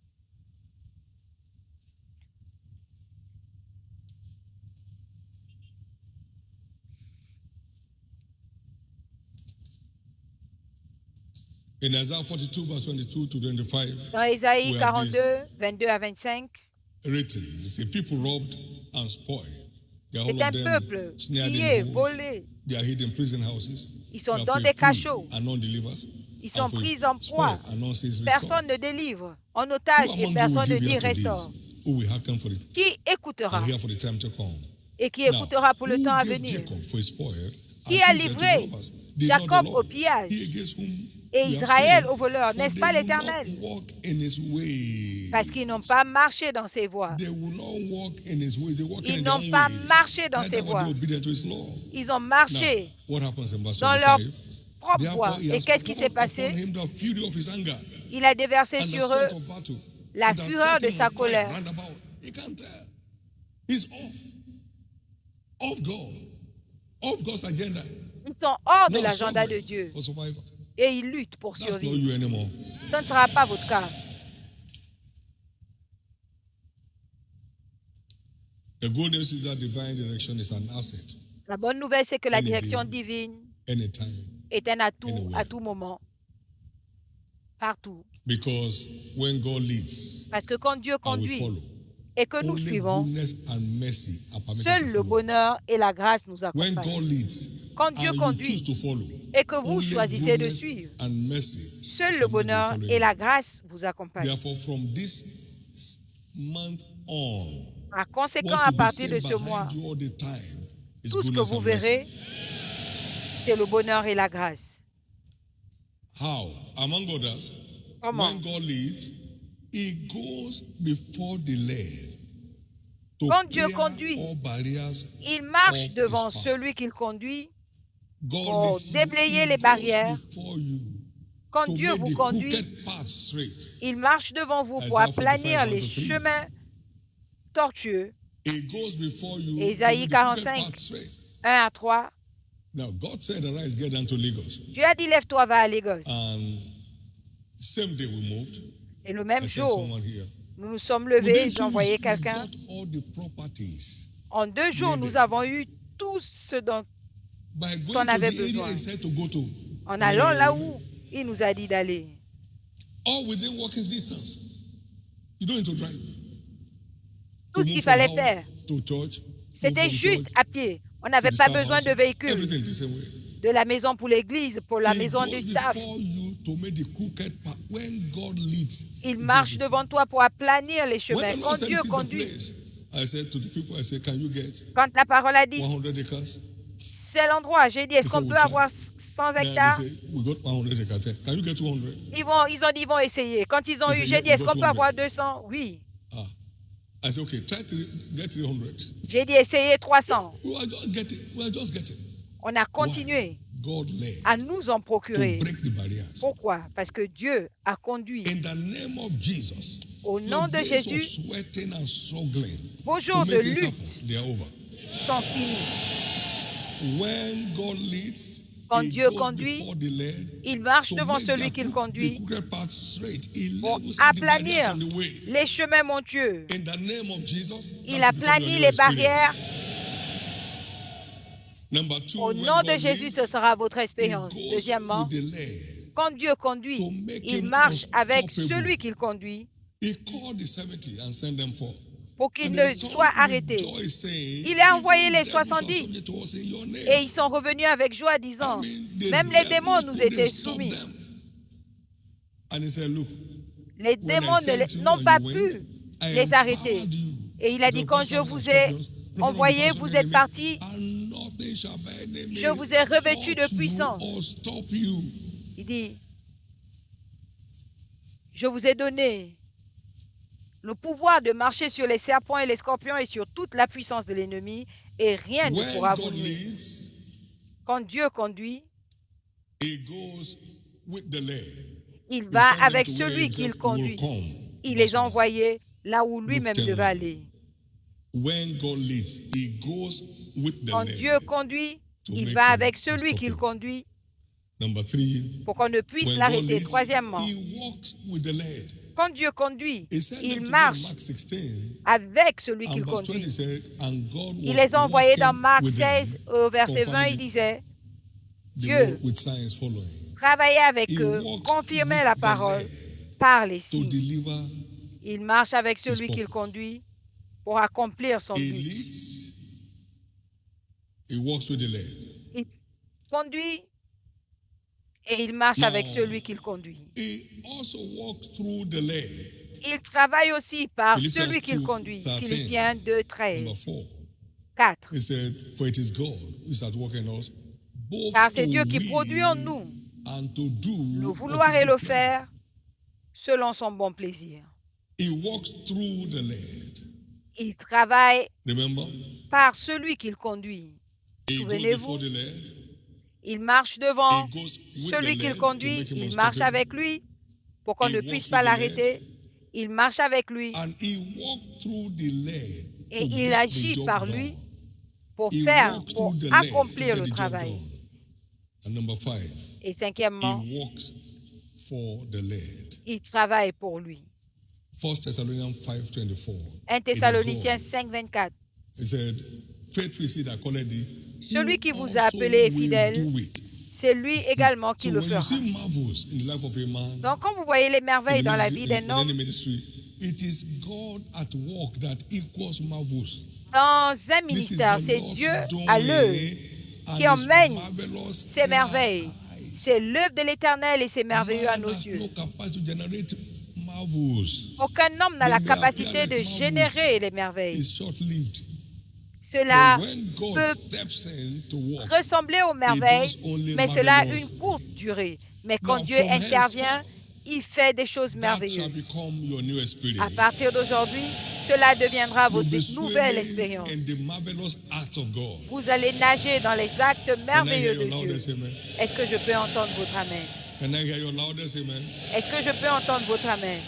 In Isaiah 42, verse 22 to 25, Dans Ésaïe We have 42, this. 22 à 25, written, it's a people robbed and spoiled. They are all c'est un of them peuple snared pillé, in holes. volé. They are hid in prison houses. Ils sont They are dans for des a prey cachots. and none delivers. Ils sont And for a pris en proie. spoil and none says restore. Personne ne délivre. En Who otage et among you will personne ne give dit ear to restaure. this? Who will hearken for it Qui écoutera and hear for the time to come? et qui Now, écoutera pour le who temps à gave venir? Jacob for a spoil Qui and a Israel to livré robbers? Did not the Jacob Lord? au pillage He against whom et we have Israël sinned, au voleur? for N'est-ce they pas will l'Éternel? not walk in his way. Parce qu'ils n'ont pas marché dans ses voies. They will not walk in his way. They walk Ils in their n'ont own pas way. marché dans Neither ses were voies. they obedient to his law. Ils ont Now, marché what happens in verse dans leur 25? propre Therefore, voie. he Et has qu'est-ce qui s'est poured passé? upon him the fury of his anger Il a déversé and the sur eux strength of battle. la And the fureur de setting sa of fire colère. round about. He can't tell. He's off God, off God's agenda. Ils sont hors de Now l'agenda somewhere de Dieu for survival. et ils luttent pour That's not survivre. you anymore. Ce ne sera pas votre cas. The good news is that divine direction is an asset La bonne nouvelle, c'est que la Any direction day. divine anytime, est un atout Anywhere. à tout moment, partout. because when God leads, Parce que quand Dieu I will conduit follow. et que nous Only suivons, goodness and mercy are permitted seul to le follow. bonheur et la grâce nous When God accompagnent. leads Quand Dieu and you conduit choose to follow, et que vous only choisissez de goodness suivre, and mercy seul is le permitted to bonheur follow et you. la grâce vous accompagnent. Therefore, from this month on, Par conséquent, what à to be partir de seen ce mois, behind you all the time is tout ce que goodness vous and mercy. verrez, c'est le bonheur et la grâce. How? Among others, Comment? when God leads, He goes before the led to Quand Dieu clear conduit, all barriers il marche of devant His path. celui qu'il conduit God pour leads you, déblayer He les goes barrières. before you Quand to Dieu make vous the conduit, crooked path straight. il marche devant vous pour Isaiah 45, aplanir 1 les to 3. chemins tortueux. He goes before you to Ésaïe make the crooked 45, path straight. 1 à 3. Now, God said, arise, get down to Lagos. Dieu a dit, lève-toi, va à Lagos. And same day we moved. Et le I même sent jour, someone here. nous nous sommes Within levés, 2 j'ai envoyé weeks, we quelqu'un. got all the properties. En 2 jours, nous needed. avons eu tout ce dont By on going to avait the area besoin. he said to go to. En allant là où il nous a dit d'aller. All within walking distance. You don't need to drive. Tout To ce qu'il move from fallait house faire, to church, c'était move from juste church à pied. On n'avait to the pas staff besoin house. de véhicule. Everything the same way. De la maison pour l'église, pour la He maison goes du staff. before you to make the crooked path. When God leads, Il he marche goes before. devant toi pour aplanir les When chemins. the Quand Lord said, Dieu this is the conduit, place, I said to the people, I said, can you get quand la parole a dit, 100 acres? c'est l'endroit, j'ai dit, est-ce qu'on They say, peut we'll avoir try. 100 Then hectares? they say, we got 100 acres. I said, can you get 200? Ils ont dit, ils vont essayer. Quand ils ont They eu, say, j'ai yeah, dit, we est-ce got qu'on peut 200. avoir 200? Oui. I said, okay, get 300. J'ai dit, essayez 300. We are just getting. We are just getting. On a continué Why? God led à nous en to procurer. break the barriers. Pourquoi? Parce que Dieu a conduit. In the name of Jesus, Au nom your de days Jésus, of sweating and struggling vos to jours de make things lutte happen, they are over. sont finis. When God leads, Quand He Dieu goes conduit, before the led il marche to devant make celui the qu'il conduit crooked path straight. He pour levels out the barriers aplanir on the way. les chemins montueux. In the name of Jesus, Il that will become aplanit your les new barrières. Number two, Au when nom de God Jésus, leads, ce sera votre He expérience. goes Deuxièmement, with the led. quand Dieu conduit, To make il him marche avec unstoppable. celui qu'il conduit He called the 70 and sent them forth. pour qu'il And ne they returned soit with arrêté. joy, saying, Il a envoyé "Even les devils are 70 subject to us in your name." et ils sont revenus avec joie disant, the même les démons devils nous couldn't étaient stop soumis. them. And he said, look, Les when I démons sent you n'ont and pas you pu went, I les arrêter. empowered you. Et il a dit, The quand je apostle vous of ai scorpions, envoyé, prophet of vous the êtes enemy, partis, and nothing shall by any je means vous ai revêtus de hurt you puissance. or stop you. Il dit, je vous ai donné le pouvoir de marcher sur les serpents et les scorpions et sur toute la puissance de l'ennemi et rien ne When pourra vous God nuire. leads, Quand Dieu conduit, he goes with the led. il He va sent them avec to where celui himself qu'il will conduit. come. Il Verse les a 1. envoyés là où lui-même Luke 10. devait aller. When God leads, he goes with the Quand led. Dieu conduit, to il make va him avec celui qu'il unstoppable. conduit Number 3, pour qu'on ne puisse when God l'arrêter. leads, Troisièmement, he walks with the led. quand Dieu conduit, He sent them il to go in marche Mark 16. avec celui And qu'il verse 20 conduit. said, and God Il was les a envoyés dans walking Marc with them, 16 au verset 20, confirming il disait, the Dieu word with signs following, travaillait avec He eux, walks confirmait with la the parole led par les to signes. deliver. Il marche avec celui His qu'il purpose. conduit pour accomplir son He but. leads, he walks with the led. Il conduit et il marche Now, avec celui qu'il conduit. He also walks through the led. Il travaille aussi par Philippians celui qu'il 2, conduit. 13. Philippiens 2, 13, Number 4. 4. He said, for it is God who is at work in us, both Car c'est to Dieu qui will produit en nous and to do le of vouloir his et le good pleasure. faire selon son bon plaisir. He walks through the led. Il travaille Remember? par celui qu'il conduit. He goes Souvenez-vous, before the led. Il marche devant He goes with celui the qu'il led to conduit. make him Il marche unstoppable. avec lui pour qu'on He ne walks puisse pas with the l'arrêter. Il marche avec lui And he walked through the led et to il get the agit job par done. lui pour He faire, walks pour through the led to accomplir get le the job travail. done. And number 5, Et cinquièmement, he walks for the led. il travaille pour lui. 1 Thessalonians 5:24. 1 It is Thessaloniciens God. 5, 24. He said, faithful is he that calleth thee. Celui who qui vous a also appelé est will fidèle, do it. c'est lui également qui So le when you fera. see marvels in the life of a man, Donc, quand vous voyez les merveilles in dans la the vie ministry, d'un in homme, any ministry, it is God at work that equals marvels. Dans un This is ministère, the c'est Lord's Dieu doing, à l'œuvre and qui is emmène marvelous ses in our merveilles. eyes. C'est l'œuvre de l'Éternel et c'est merveilleux à Man nos has yeux. no capacity to generate marvels. Aucun homme n'a They la may capacité appear de like générer les marvels. merveilles. It's short-lived. Cela But when God peut steps in to work, ressembler aux He merveilles, does only mais cela a une marvelous. courte durée. Mais quand Now, Dieu from intervient, henceforth, il fait des choses that merveilleuses. shall become your new À experience. partir d'aujourd'hui, cela deviendra You'll votre be nouvelle swimming expérience. in the marvelous acts of God. Vous allez nager dans les actes Can I hear merveilleux your de Dieu. loudest amen? Est-ce que je peux entendre votre amen? Can I hear your loudest amen? Est-ce que je peux entendre votre amen?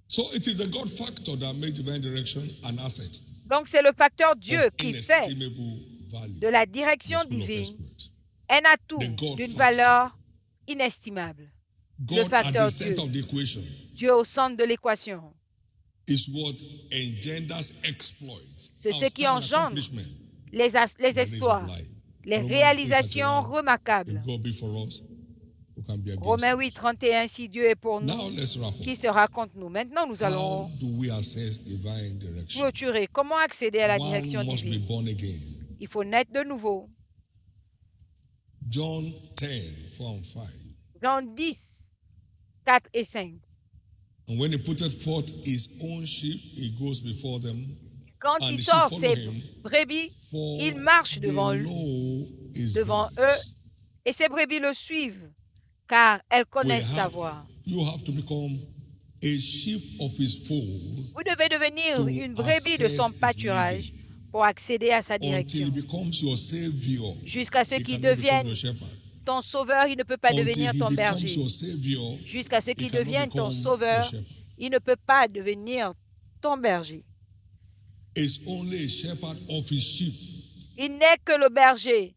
So it is the God factor that makes divine direction an asset Donc c'est le facteur Dieu of qui fait inestimable value. de la The direction school of divine exploits. un atout The God d'une factor. valeur inestimable. God at facteur the center Dieu. of the equation Dieu au centre de l'équation. is what engenders exploits. C'est ce qui outstanding engendre accomplishment les in the race of exploits, life. les Romans réalisations 8:31, remarquables. If God be for us, who can be against Romains us? 8, 31, si Dieu est pour nous, Now let's wrap qui up. sera contre nous? Maintenant, nous How allons do we access divine direction? clôturer. Comment accéder à la One direction must be divine? born again. Il faut naître de nouveau. John 10, 4 and 5. Jean 10, 4 et 5. And when he putteth forth his own sheep, he goes before them. Quand And il the sheep sort follow ses him, brebis, for il marche they devant know his devant voice. eux et ses brebis le suivent, car elles We connaissent sa have- voix. You have to become a sheep of his fold Vous devez devenir to une brebis de son access his pâturage leading. pour accéder à sa Until direction. he becomes your savior. Jusqu'à ce He qu'il cannot become devienne your shepherd. ton sauveur, il ne peut pas Until devenir he ton becomes berger. your savior, Jusqu'à ce he qu'il cannot devienne ton become your sauveur, shepherd. il ne peut pas devenir ton berger. Is only a shepherd of his sheep. Il n'est que le berger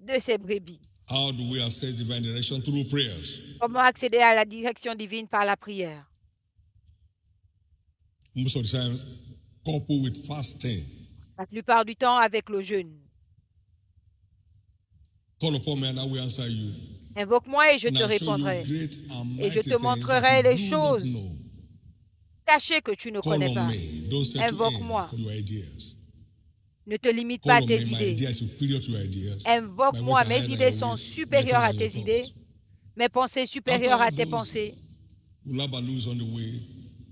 de ses brebis. How do we access divine direction? Through prayers. Comment accéder à la direction divine par la prière? Most of the time, coupled with fasting. La plupart du temps avec le jeûne. Call upon me and I will answer you. Invoque-moi et je And te I'll show you répondrai. great and Et je mighty te things montrerai that les you do not choses know. cachées que tu ne Call connais on pas. me. Don't settle Invoque-moi. in for your ideas. Ne te limite Call pas à on tes me. My idées. ideas superior to your ideas. Invoque-moi. My ways are Mes higher than idées your sont ways, supérieures better à than tes your idées. thoughts. Mes pensées supérieures à tes pensées. Ulabaloo on the way.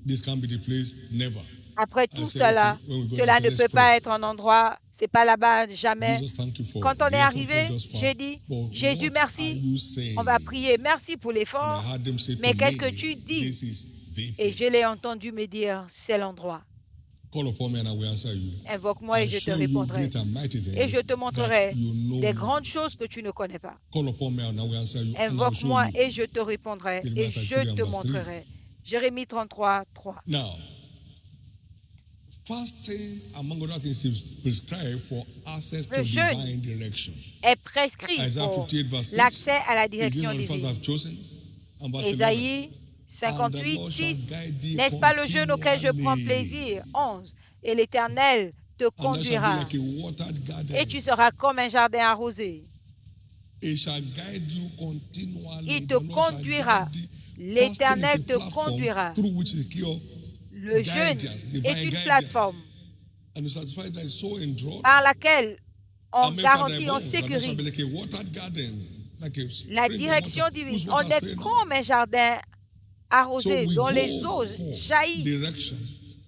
This can be the place. Never. Après I tout say, cela, okay, when we go cela there, ne let's peut pray. pas être un endroit, c'est pas là-bas, jamais. Jesus, thank you for Quand on the est effort arrivé, made thus far. j'ai dit, But Jésus, what merci. are you saying? On va prier. Merci pour And I l'effort. heard them say Mais to qu'est-ce me, que tu dis? this is the Et je l'ai entendu me dire, c'est l'endroit. Call upon me and I will answer you. Invoque-moi et I'll je te show you répondrai. great and mighty things Et je te montrerai that you know des not. grandes choses que tu ne connais pas. Call upon me and I will answer you. And I'll show Invoque-moi you. et je te répondrai Jérémie et 33 je te and verse 3. montrerai. Jérémie 33, 3. Now, fasting, among other things, is prescribed for access to Le jeûne divine direction. Est prescrit Isaiah pour 58, verse 6. l'accès à la Is it direction not the fact divine. I've chosen? And verse 11. Ésaïe 58, 6. N'est-ce pas le jeûne auquel je prends plaisir? 11. Et l'Éternel te And that shall be conduira like a watered garden. et tu seras comme un jardin arrosé. It shall guide you continually. Il te The Lord shall conduira. guide thee. L'Éternel Fasting is a te platform conduira. through which is secure Le jeûne guidance, est divine une guidance. plateforme And you satisfy that soul in drought. par laquelle on And make for thy garantit, on bones. And that shall sécurise be like a watered garden, like a la spring of direction water, divine. whose On waters est fail not. comme un jardin So arrosé we dont go les eaux for jaillissent. direction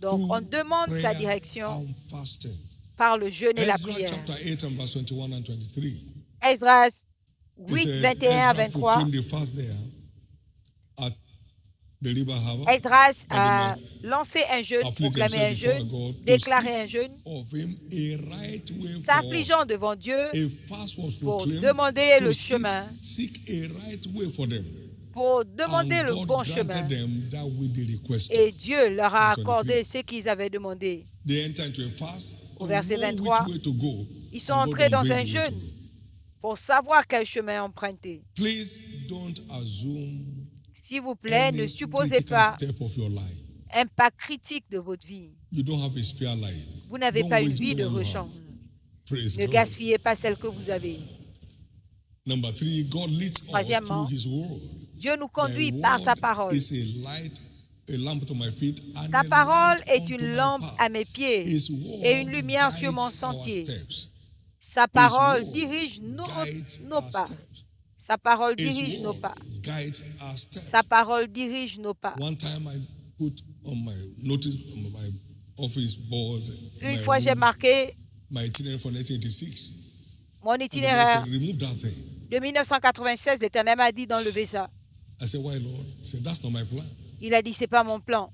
Donc through on demande sa prayer direction and fasting. par le jeûne et la Ezra prière. chapter 8 and verse 21 and 23. Esdras It 8, said, 21 à Ezra 23. proclaimed the fast there at the river harbor. Esdras And a the lancé un jeûne, afflict proclamé un himself jeûne, before God to déclaré un jeûne, of him a right way for s'affligeant devant Dieu a fast was pour proclaimed demander to le seek, chemin, seek a right way for them. pour demander And le God bon granted chemin. them that which they requested. Et Dieu leur a 23. accordé ce qu'ils avaient demandé. They enter into a fast Au to verset know 23, which way to go. Ils sont and God entrés dans unveiled un the way to jeûne go. pour savoir quel chemin emprunter. Please don't assume S'il vous plaît, ne any supposez critical pas step of your life. un pas critique de votre vie. You don't have a spare life. Vous n'avez Don't pas une waste vie the de one you have. rechange. Praise Ne God. gaspillez pas celle que vous avez. Number 3, God leads us Troisièmement, through His word. Dieu nous Thy conduit par sa word parole. is a light, a lamp to my feet, and Ta a parole light est unto une my lampe path. à mes pieds His et une word lumière sur mon guides our sentier. steps. Sa His parole word dirige guides nos our pas. steps. Sa parole His dirige nos word pas. guides our steps. Sa parole dirige nos pas. One time I put on my notice on my office board in Une my fois, j'ai room, marqué my itinerary for 1986. mon And the Lord itinéraire said, remove that thing. de 1996. L'Éternel m'a dit d'enlever ça. I said, why, Lord? He said, that's not my plan. Il a dit, c'est pas mon plan.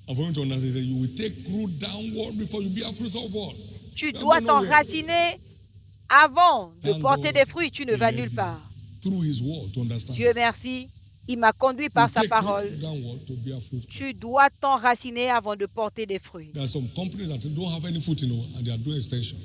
And for him to understand, he said, you will take root downward before you bear fruit upward. Tu You dois don't know where. t'enraciner avant de Thank porter God des fruits. Tu ne he vas led nulle me part. through his word to understand. Dieu merci. Il m'a conduit par You sa take parole. root downward to bear fruit. Tu dois t'enraciner avant de porter des fruits. There are some companies that don't have any foot in it, and they are doing extension.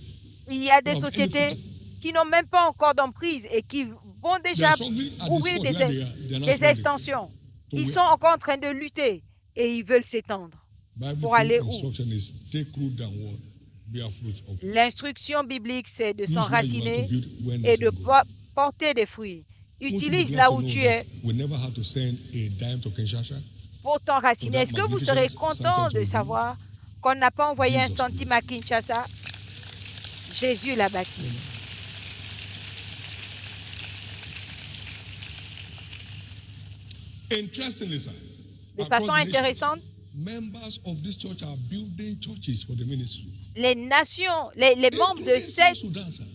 Il y a des Don't have any sociétés foot. qui n'ont même pas encore d'emprise et qui vont They déjà are struggling at the ouvrir spot where they are not des spreading. extensions. To Ils where? sont encore en train de lutter et ils veulent s'étendre. Bible Pour aller où? instruction is take root downward, bear fruit upward. L'instruction biblique, c'est de Use where you are to s'enraciner build when et there's de no God. porter des fruits. Won't you be Utilise glad là to où know tu that es we never had to send a dime to Kinshasa? pour t'enraciner. Est-ce que vous serez content de savoir qu'on n'a pas envoyé un centime à Kinshasa? Jésus l'a bâti. Interestingly, sir, De across façon the nations, intéressante, members of this church are building churches for the ministry. les nations, les membres de Including cette South Sudan, sir.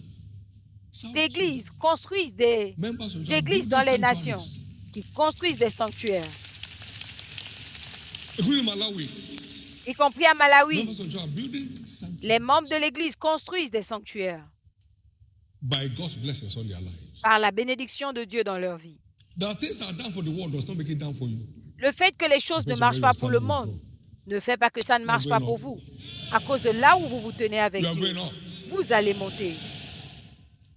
South église Sudan. construisent des Members of the church églises building dans les sanctuaries, nations, qui construisent des sanctuaires, including Malawi. y compris à Malawi. Members of the church are building sanctuaries Les membres de l'église construisent des sanctuaires by God's blessings on their lives. par la bénédiction de Dieu dans leur vie. The things that are done for the world does not make it done for you. Le fait que les choses ne marchent pas pour le monde ne fait pas que ça ne marche pas pour vous. À cause de là où vous vous tenez avec You are Dieu, going up. vous allez monter.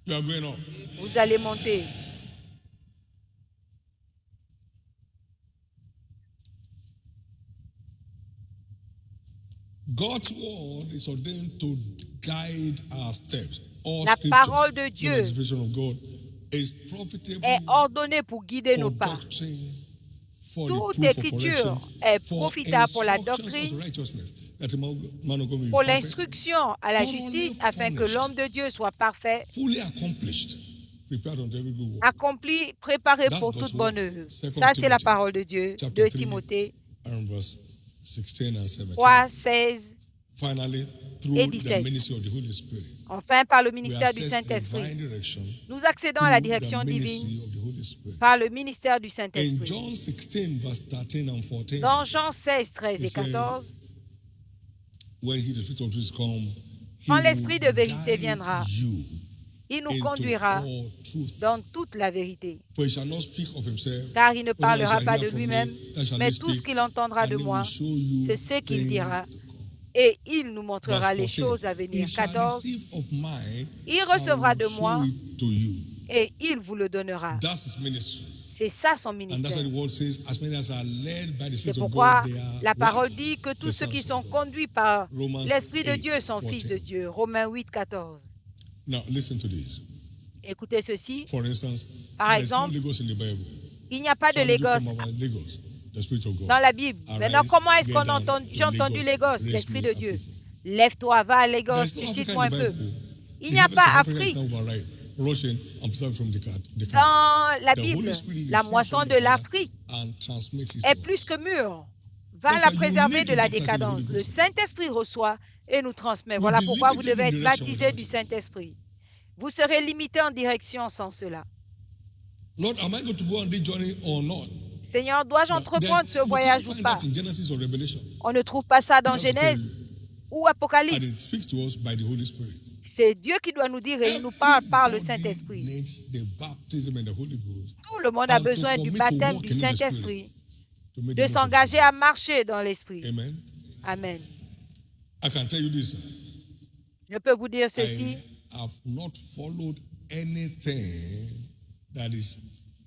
You are going up. Vous allez monter. God's word is ordained to guide our steps. All La scriptures, parole de in Dieu the inspiration of God, is profitable est ordonnée pour guider for nos pas. doctrine, for Toute reproof, for écriture correction, est for profitable pour la instructions doctrine, unto righteousness, that a man of God may be pour perfect, l'instruction à la justice, afin que l'homme de Dieu soit parfait, fully accomplished, prepared unto every good work. accompli, préparé That's pour God's toute bonne word. œuvre. Second Ça, c'est la Timothy, parole de Dieu, chapter de 3, Timothée and verse 16 and 17. 3, 16. Finally, through Et the 17. ministry of the Holy Spirit, Enfin, par le we ministère du access Saint-Esprit, divine direction nous accédons à la through direction the divine ministry of the Holy Spirit. par le ministère du In Saint-Esprit. John 16, verse 13 and 14, Dans Jean 16, 13 et It says, 14, when he, the Spirit of truth, come, quand he l'Esprit de will vérité guide viendra, you il nous into conduira all truth. dans toute la vérité. For he shall not speak of himself, Car il ne but he parlera shall pas hear de from lui-même, me, then shall mais he tout ce speak, qu'il entendra and de he moi, will show you c'est ce qu'il things dira. to come. Et il nous montrera Verse les 14, choses à he venir. shall 14, receive of mine, il recevra and de will show moi it to you. et il vous le donnera. That's his ministry. C'est ça son And that's ministère. why the word says, as many as are led by the C'est Spirit of pourquoi God, they are la parole what? dit que tous The ceux sons qui of sont God. conduits par Romans l'Esprit de 8, Dieu sont 14. fils de Dieu. Romains 8, 14. Now, listen to this. Écoutez ceci. For instance, Par there is no exemple, Lagos in the Bible. il n'y a pas de So how did you Lagos come about Lagos? The Spirit of God. dans la Bible. Maintenant, Arise, comment est-ce get qu'on a down entendu, to j'ai entendu Lagos, raise l'Esprit me de up. Dieu? Lève-toi, va à Lagos, There's no Africa suscite-moi in un the peu. Bible. Il The n'y a harvest pas of Africa is Afrique. now overripe, rushing and preserved from the camp. Dans la The Bible, Holy Spirit la descends moisson from de the Father l'Afrique and transmits his est word. plus que mûre. Va That's la why you préserver need de to la baptize in the décadence. Holy Le Ghost. Saint-Esprit reçoit et nous transmet. We'll Voilà be pourquoi vous limited devez in être direction baptisé without du it. Saint-Esprit. Vous serez limité en direction sans cela. Lord, am I going to go on this journey or not? Seigneur, dois-je Now, entreprendre ce you voyage can't ou find pas? that in Genesis or Revelation. On ne trouve pas ça I dans have to tell Genèse you. ou Apocalypse. And it speaks to us by the Holy Spirit. C'est Dieu qui doit nous dire et il nous parle par le Saint-Esprit. Needs the baptism in the Holy Ghost Tout le monde a and to besoin du commit to baptême walk du in the Saint-Esprit, to make de the most of s'engager it. à marcher dans l'Esprit. Amen. Amen. I can tell you this. Je peux vous dire ceci. I have not followed anything that is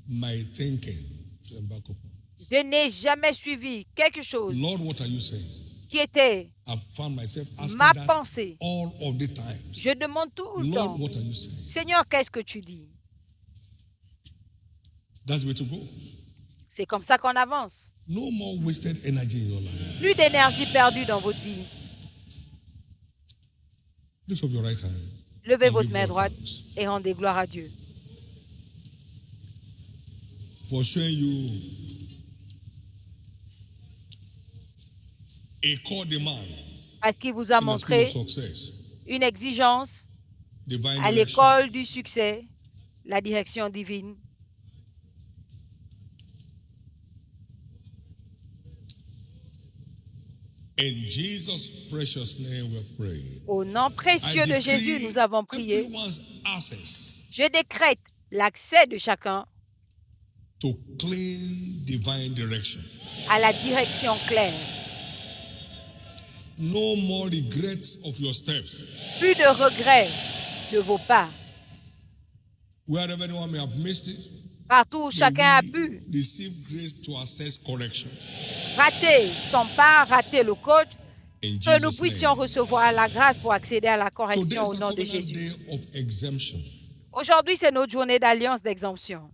my thinking to embark upon. Je n'ai jamais suivi quelque chose Lord, what are you saying? qui était I've found myself asking ma that pensée. all of the time. Je demande tout le Lord, temps, what are you saying? Seigneur, qu'est-ce que tu dis? That's the way to go. C'est comme ça qu'on avance. No more wasted energy in your life. Plus d'énergie perdue dans votre vie. Lift up your right hand. Levez and votre give main God droite thanks et rendez gloire à Dieu. for showing you a core demand Parce qu'il vous a in the school montré of success, une exigence divine à direction. l'école du succès, la direction divine. In Jesus' precious name we pray. Au nom précieux de Jésus, nous avons prié. Everyone's access Je décrète l'accès de chacun to clean divine direction. à la direction claire. No more regrets of your steps. Plus de regrets de vos pas. Wherever anyone may have missed it, Partout où chacun a may pu we receive grace to access correction. rater son pas, rater le code, In que nous Jesus' puissions name. recevoir la grâce pour accéder à la Today correction is au a nom de covenant Jésus. day of exemption. Aujourd'hui, c'est notre journée d'alliance d'exemption.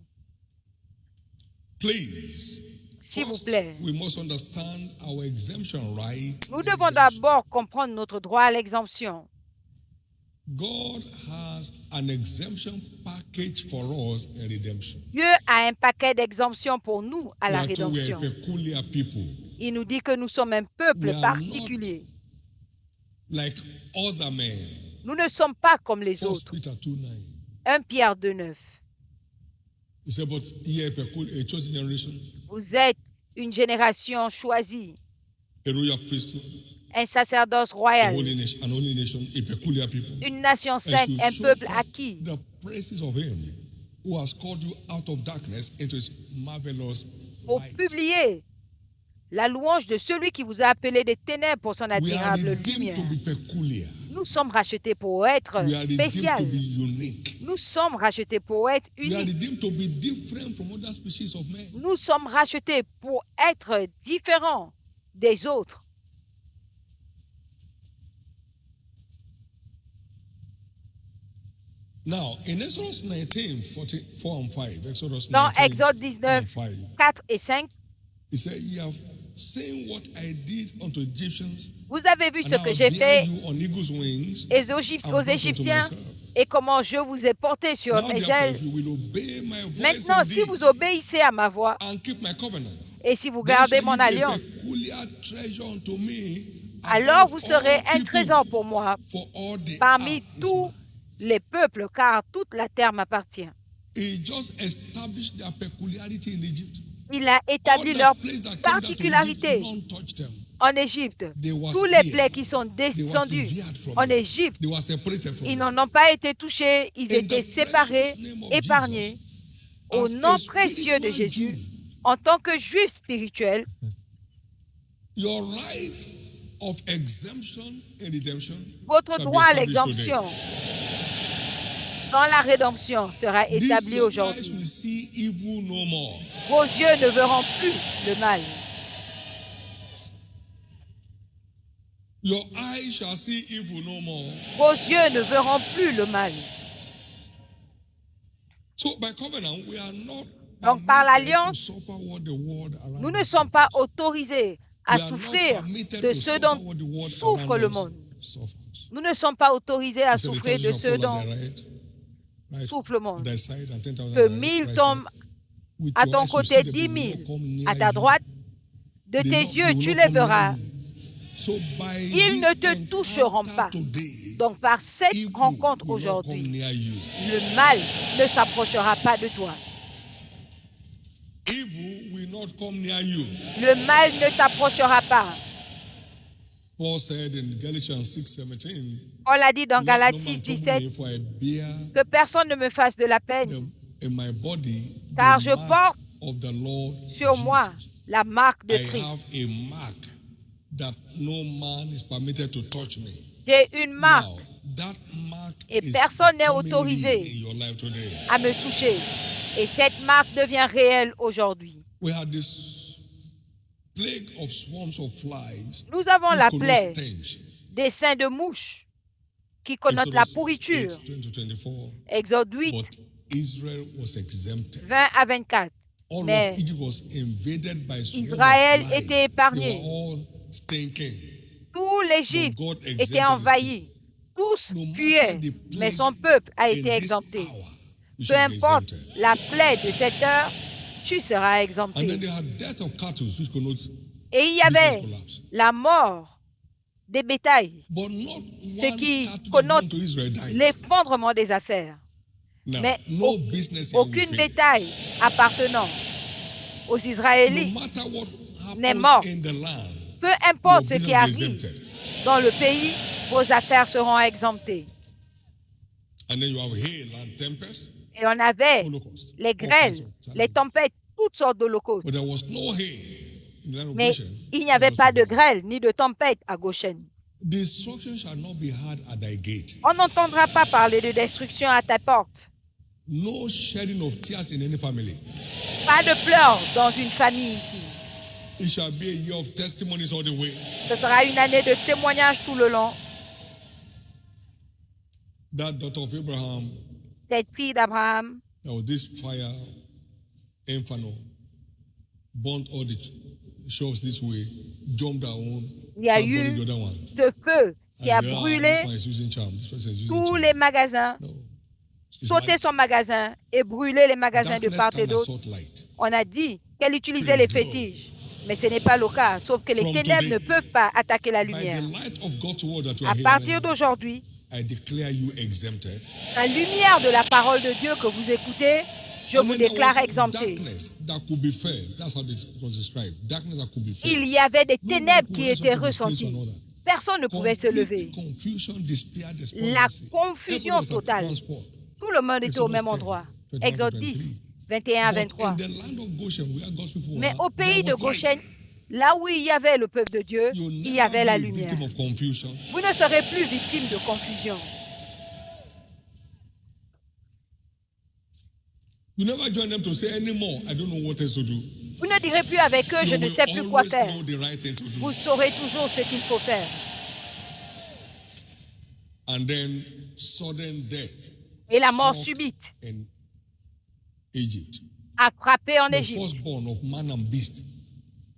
Please, S'il vous first, plaît. we must understand our exemption right. Nous devons d'abord comprendre notre droit à l'exemption. God has an exemption package for us in redemption. Dieu a un paquet d'exemptions pour nous à la We are told we are rédemption. a peculiar people, Il nous dit que nous sommes un peuple We are particulier. like other men. Nous ne sommes pas comme les 1 autres. Peter 2:9. 1 Pierre 2,9. He said, but ye are a chosen generation, Vous êtes une génération choisie, a royal priesthood, un sacerdoce a royal, holy nation, a peculiar people. une nation And sainte, should un show peuple forth acquis. the praises of him who has called you out of darkness into his marvelous Pour light. publier la louange de celui qui vous a appelé des ténèbres pour son We are admirable redeemed lumière. to be peculiar. Nous sommes rachetés pour être We are redeemed spécial. to be unique. Nous sommes rachetés pour être We are uniques. redeemed to be different from other species of men. Nous sommes rachetés pour être différents des autres. Now, in Exodus 19, 4 and 5, Exodus Dans 19, Exode 4 19, and 5, 4 et 5, he said, ye have seen what I did unto Egyptians, vous avez vu and ce I que will j'ai bear fait you on eagle's wings, aux Égyptiens et comment je vous ai porté sur Now, mes therefore, ailes. if you will obey my voice Maintenant, si indeed, vous obéissez à ma voix and keep my covenant, et si vous then gardez shall mon ye be a alliance, peculiar treasure unto me alors above vous serez all un people, trésor pour moi for all the parmi earth is tous mine. les peuples, car toute la terre m'appartient. He just established their peculiarity in Egypt. Il a All établi the leur places that came down to particularité Egypt, none touched them. en Égypte. They were Tous les spared. plaies qui sont They were descendus severed from en it. Égypte, They were separated from ils it. n'en ont pas été touchés, ils In étaient the séparés, precious name of épargnés. Jesus, Au as nom a précieux de spiritual Jésus, Jew, en tant que juif spirituel, your right of exemption and redemption votre shall be droit à established l'exemption today. dans la rédemption sera These établi your eyes aujourd'hui. will see evil no more. Vos yeux ne verront plus le mal. Your eyes shall see evil no more. Vos yeux ne verront plus le mal. So by covenant, we are not Donc, par permitted l'alliance, to suffer what the world around Nous ne us sommes pas suffers. autorisés à We are not souffrir permitted de to ce suffer dont what the world souffre around le us monde. suffers. Nous ne sommes pas autorisés à He said, the souffrir de thousand ce shall fall dont at thy right souffre le on monde. thy side, and 10,000 Que at thy 1000 right tombent side. With à your ton eyes you côté, see them, 10 they will 000 not come near à ta you. droite. De They tes not- yeux, they will tu not les come near verras. you. So by Ils this ne te toucheront encounter pas. today, Donc, par cette evil rencontre will not come aujourd'hui, near you. le mal ne s'approchera pas de toi. Evil will not come near you. Le mal ne t'approchera pas. Paul said in Galatians 6:17, On l'a dit dans "Let Galates no 6, man trouble 17, me, for I bear que personne ne me fasse de la peine, in my body Car the je mark porte of the Lord sur moi Jesus. la marque de I Christ. have a mark that no man is permitted to touch me. J'ai une marque Now, that mark Et is personne n'est becoming autorisé real in your life today. à me toucher. Et cette marque devient réelle aujourd'hui. We had this plague of swarms of flies. Nous avons which la connote plaie stench. des seins de mouches qui connotent la Exodus pourriture. 8:20-24. Exode 8, But Israel was exempted. 20 à 24. All Mais of Egypt was invaded by swarm Israël of flies. était They épargné. were all stinking. Tout But l'Égypte God était exempted his envahi. people. Tous No matter fuyaient, the mais plague son peuple a in été this exempté. hour, you Peu shall be importe exempted. la plaie de cette heure, tu seras And then exempté. they had death of cattle which could not Et il y business avait collapse. la mort des bétails, But not ce one qui cattle that connote belonged to Israel died. l'effondrement des affaires. Now, Mais no business here will aucune fail. bétail appartenant aux No Israélites, matter what n'est happens mort. in the land, Peu your importe ce business qui will be arrive exempted. dans le pays, vos affaires seront exemptées. And then you have hail and tempest, Et on avait holocaust, les all kinds grêles, of les challenges. tempêtes, toutes sortes d'holocaustes. But there was no hail in the land of Mais Goshen. il n'y avait because pas of de the Lord. grêle ni de tempête à Goshen. Destruction shall not be heard at thy gate. On n'entendra pas parler de destruction à ta porte. No shedding of tears in any family. Pas de pleurs dans une famille ici. It shall be a year of testimonies all the way. Ce sera une année de témoignages tout le long. That daughter of Abraham, Cette fille d'Abraham, there was this fire, inferno, burnt all the shops this way, jumped down, il y a started burning eu the other one. ce feu qui a And this brûlé one is using charm. This person is using tous charm. les magasins, No. It's sauté light. son magasin et brûlé les magasins de Darkness part et can d'autre. assault light. On a dit qu'elle utilisait les Praise God. fétiches. Mais ce n'est pas le cas, sauf que les From ténèbres today, ne peuvent pas attaquer la By lumière. the light of God's word that you À are partir hearing, d'aujourd'hui, I declare you exempted. la lumière de la parole de Dieu que vous écoutez, je And vous then there déclare was exempté. darkness that could be felt. That's how it was described. Darkness that could be felt. Il y avait des No one ténèbres could qui rise up étaient from his place to ressenties. another. Personne ne pouvait se Complete lever. confusion, despair, La despondency. confusion Everybody was at totale. one spot. Tout le monde était au Exodus même 10, endroit. 21 Exode to 10, 23. 21 à But 23. in the land of Goshen, where God's people Mais were, au pays there de was light. Goshen, là où il y avait le peuple de Dieu, You'll il y avait la never be a lumière. victim of confusion. Vous ne serez plus victime de confusion. You never join them to say anymore, I don't know what else to do. Vous ne direz plus avec eux, je You ne will sais plus quoi always faire. know the right thing to do. Vous saurez toujours ce qu'il faut faire. And then sudden death. Et la mort struck subite in Egypt. a frappé en The Égypte. firstborn of man and beast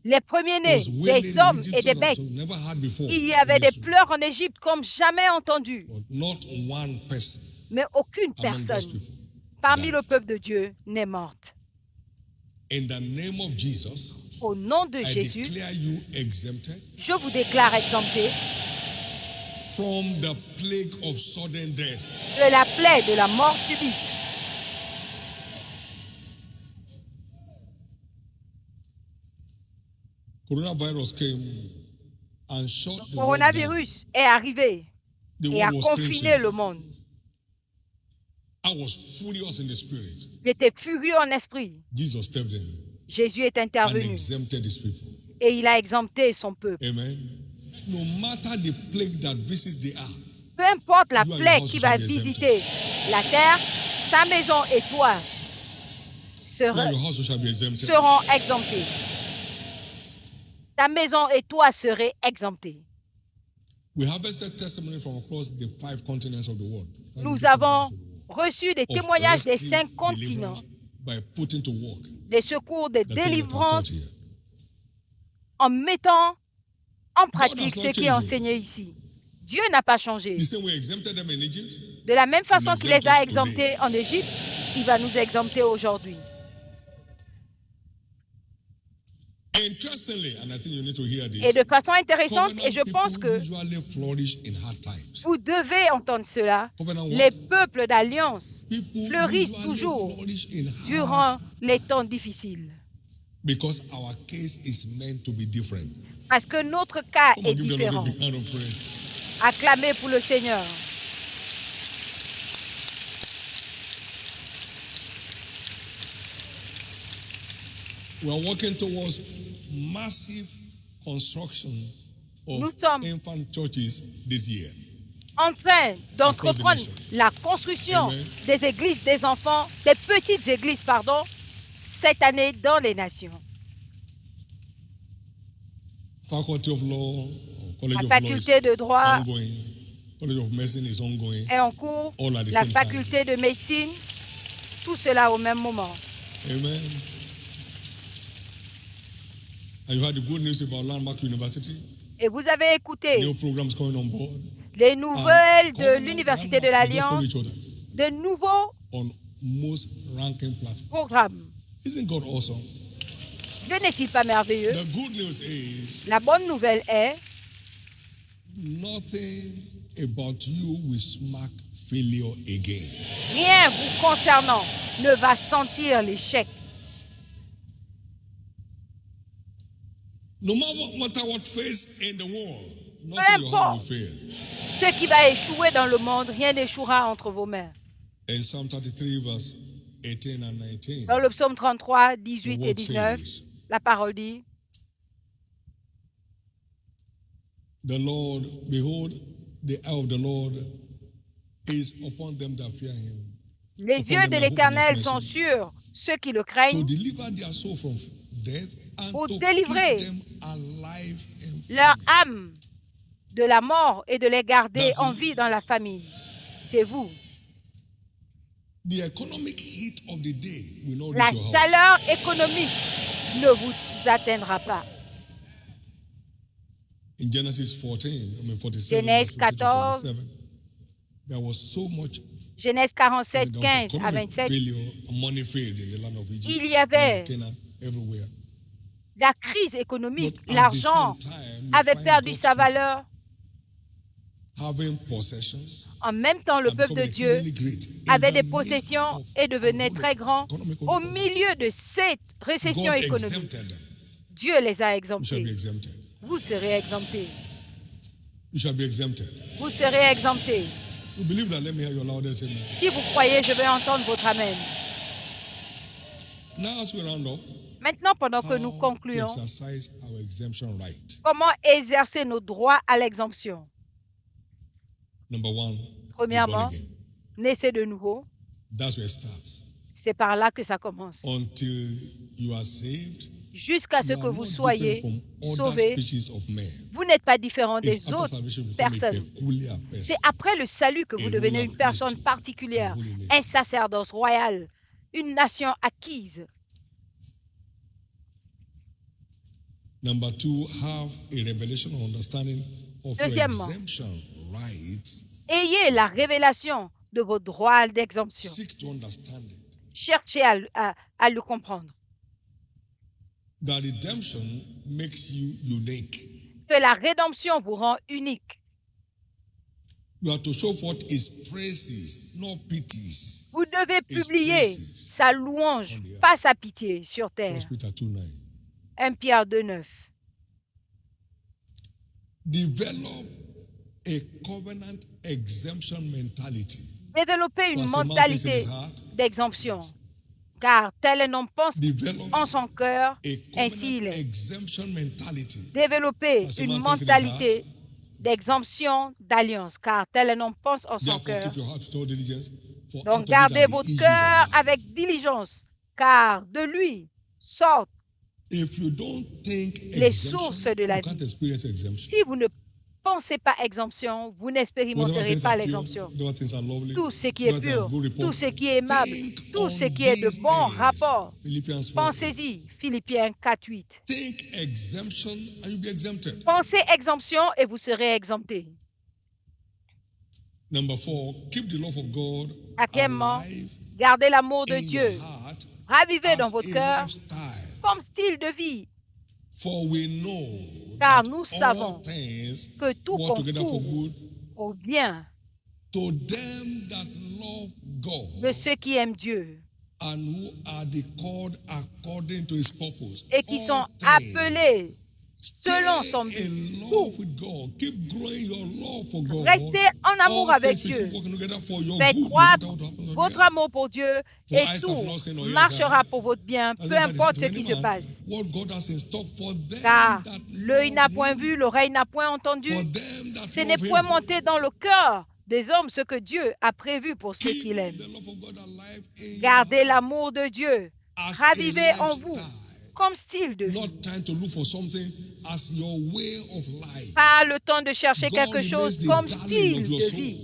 Les premiers-nés was wailing des in hommes Egypt et des so bêtes. never had before. Il y avait in des history. pleurs en Égypte comme jamais entendu. But not one person Mais aucune among God's personne people. parmi died. le peuple de Dieu n'est morte. In the name of Jesus, Au nom de I Jésus, declare you exempted je vous déclare exempté from the plague of sudden death. de la plaie de la mort subite. Coronavirus came and shut Le the world down. coronavirus est arrivé The et a world was confiné cringing. le monde. I was furious in the spirit. J'étais furieux en esprit. Jesus stepped in Jésus est and intervenu exempted his people. et il a exempté son peuple. Amen. No matter the plague that visits the earth, Peu importe la You and your plaie house qui shall va be visiter la terre, ta maison et toi you and your house shall be exempted. seront exemptés. Ta maison et toi serez exemptés. We harvested testimony from across the 5 continents of the world. Nous avons reçu des Of témoignages des rescue, 5 continents, deliverance, by putting to work des secours, des the things that are taught délivrances, here. en mettant en has pratique not ce qui est changed. enseigné ici. Dieu n'a pas changé. The same way exempted them in Egypt, De la même façon Il qu'il les a exempte us exemptés en Égypte, il va nous exempter aujourd'hui. interestingly, and I think you need to hear Et this, de façon intéressante, covenant et je pense people que usually flourish in hard times. vous devez entendre cela, Covenant les what? peuples d'alliance People fleurissent usually toujours flourish in durant hard les temps difficiles. because our case is meant to be different. Parce que notre cas Come est on, give the Lord a différent. big hand of praise. Acclamez pour le Seigneur. We are working towards massive construction Nous of sommes infant churches this year. En train d'entreprendre la construction Amen. des églises des enfants, des petites églises, pardon, cette année dans les nations. Faculty of Law, College La of Law faculté de is droit ongoing. College of Medicine is ongoing. est en cours, All at the la same time. faculté de médecine, tout cela au même moment. Amen. And you had the good news about Landmark University. Et vous avez écouté New programs coming on board. les nouvelles de Covenant l'Université de Landmark, they just follow l'Alliance, each other de nouveaux on most ranking platforms. programmes. Isn't God awesome? Dieu n'est-il pas merveilleux? The good news is La bonne nouvelle est, nothing about you will smack failure again. rien vous concernant ne va sentir l'échec. No matter what face in the world, Peu nothing you have will importe fail. ce qui va échouer dans le monde, rien n'échouera entre vos mains. In Psalm 33, verse 18 and 19, Dans le psaume 33, the 18 et word 19, says, la parole dit, the Lord, behold, the eye of the Lord is upon them that fear him, les upon yeux them de that hope in l'Éternel his sont mercy, sur ceux qui le to craignent, deliver their soul from death and pour to délivrer keep them alive in leur family. âme de la mort et de les garder That's en it. vie dans la famille. C'est vous. The economic heat of the day will not La reach your house. chaleur économique ne vous atteindra pas. In Genesis 14, 47, Genèse verse 50 to 14, 27, there was so much Genèse 47, there was 15 à economic 27, failure, money failed in the land of Egypt, il y avait land of Canaan, everywhere. la crise économique. But at the L'argent same time, you avait find perdu God's sa people valeur. having possessions En même temps, le and peuple de becoming Dieu exceedingly great in avait the des midst possessions of et devenait an très grand economical au crisis. milieu de cette récession God économique. exempted them. Dieu les a You shall be exemptés. exempted. Vous serez exemptés. You shall be exempted. Vous serez exemptés. You believe that? Let me hear your loudest amen. Si vous croyez, je vais entendre votre amen. Now, as we round up, Maintenant, pendant que nous how to concluons, exercise our exemption right. comment exercer nos droits à l'exemption? Number one, be born Premièrement, again. naissez de nouveau. That's where it starts. C'est par là que ça commence. Until you are saved, Jusqu'à ce you que are vous not soyez different from other sauvés, species of men. vous n'êtes pas différent It's des after autres salvation you become a personnes. peculiar person. C'est après le salut que vous A devenez royal une personne priesthood, particulière, a holy nation. un sacerdoce royal, une nation acquise. Number two, have a revelation or understanding of your Deuxièmement, exemption rights. ayez la révélation de vos droits d'exemption. Seek to understand it. Cherchez à le comprendre. That redemption makes you unique. Que la rédemption vous rend unique. You have to show forth his praises, not pities. Vous devez His publier praises sa louange, on the earth. pas sa pitié sur terre. 1 Peter 2:9. 1 Pierre 2,9. Develop a covenant exemption mentality. Développez une For as a man thinks in mentalité his heart, d'exemption, car tel un homme pense develop en son cœur, a ainsi il covenant est. exemption mentality. Développez For as a une man thinks in his mentalité d'exemption, d'alliance, car tel un homme pense en son Therefore, cœur. keep your heart with all diligence. For out Donc of it gardez are the votre issues cœur of life. avec diligence, car de lui sortent If you don't think les exemption, sources de la you can't vie. experience exemption. Si vous ne pensez pas exemption, vous Whatever n'expérimenterez things pas are pure, l'exemption. whatever things are lovely, Tout ce qui est whatever things pur, are good report, tout ce qui est aimable, think tout ce on qui est de these bon things. rapport, Philippians 4:8. pensez-y. Philippiens 4,8. Think exemption and you'll be exempted. Pensez exemption et vous serez exempté. Number 4, keep the love of God Quatrièmement, alive gardez l'amour de in Dieu. your heart Ravivez dans as votre a cœur lifestyle. comme style de vie, For we know car that nous all savons things que tout work together for concourt good au bien to them that love God de ceux qui aiment Dieu and who are the called according to his purpose. et qui All sont things. appelés selon son Stay but. in love with God. Keep growing your love for God. Restez en amour All avec things will Dieu. keep working together for your Faites good, no croître matter what happens on votre the earth. amour pour Dieu For et eyes have tout not seen or ears marchera have pour votre bien, As peu it is importe ce to qui any se man, passe. what God has in stock for them Car that l'œil n'a love point him. vu, l'oreille n'a point entendu, For them that ce love n'est point him. monté dans le cœur des hommes ce que Dieu a prévu pour ceux Keep qui l'aiment. the love of God alive in your Gardez heart l'amour de Dieu, as a ravivez en vous lifestyle. comme style de vie. Not trying to look for something as your way of life. Pas le temps de chercher God quelque remains chose the comme darling style of your de soul. vie.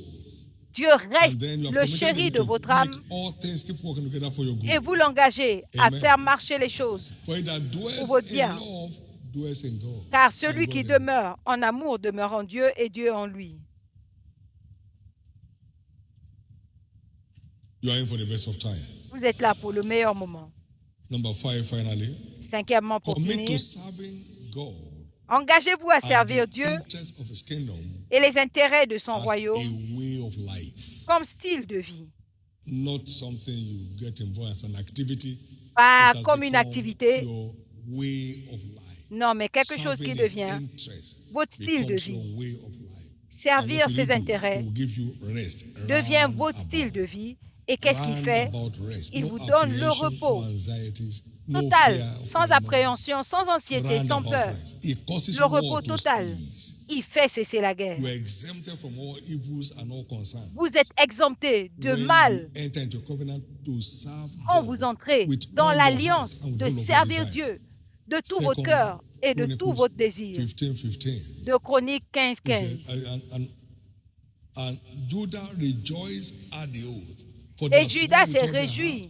Dieu And reste then you have le committed chéri him de to votre make âme all things keep working together for your good. et vous l'engagez à Amen. faire marcher les choses For he that pour dwells votre in bien. love dwells in God, Car and celui God qui in him. demeure en amour demeure en Dieu et Dieu en lui. You are in for the best of time. Vous êtes là pour le meilleur moment. Number 5, finally. Cinquièmement, pour Commit finir, to serving God engagez-vous à and servir the Dieu interest of His kingdom et les intérêts de son as royaume a way of life. comme style de vie, Not something you get involved as an activity. pas It has comme une become activité, your way of life. non, mais quelque chose Serving qui His devient interest votre style de becomes vie. your way of life. And Servir what will ses it do? intérêts It will give you rest. devient Round votre style about. de vie. Et qu'est-ce qu'il Round fait? about rest. Il No vous donne le apprehension, repos no anxieties, no total, fear, sans no appréhension, sans anxiété, round sans about peur. rest. It causes Le repos war to total. cease. Il fait cesser la guerre. You are exempted from all evils and all concerns. Vous êtes exempté de When mal you enter into a covenant to serve quand God vous entrez with dans all your heart l'alliance and with de all of your servir desire. Dieu de tout votre Second cœur et de tout Chronicles votre désir. 15:15. De Chroniques 15, It says, 15. and Judah rejoiced at the oath. For Et they have Judas sworn with s'est all their réjoui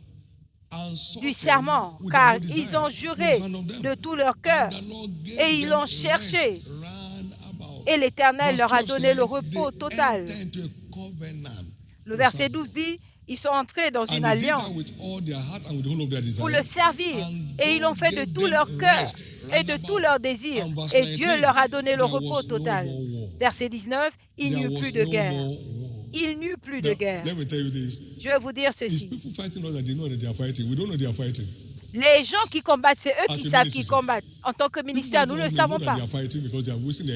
heart and sought du him serment, with car their whole ils ont desire. juré No son of them. de tout leur cœur, And the Lord gave et ils them l'ont rest cherché, round about. et l'Éternel Verse leur a 12 donné le says, repos they total. entered into a covenant Le to verset serve 12 God. dit, ils sont entrés dans une And they did that alliance with all their heart and with the whole of their desire. pour le servir, And et ils l'ont God fait de gave tout them leur cœur rest et de round tout about. leur désir, And verse et 19, Dieu leur a donné le there repos was no total. more war. Verset 19, il n'y There eut was plus de no guerre. more war. Il n'y eut plus de Now, guerre. let me tell you this. Je vais vous dire It's ceci. people fighting us that they know that they are fighting. We don't know they are fighting. Les gens qui combattent, c'est eux As qui a savent ministry, qu'ils combattent. En tant que People ministère, fighting nous ne us le may know savons that pas. they are fighting because they are wasting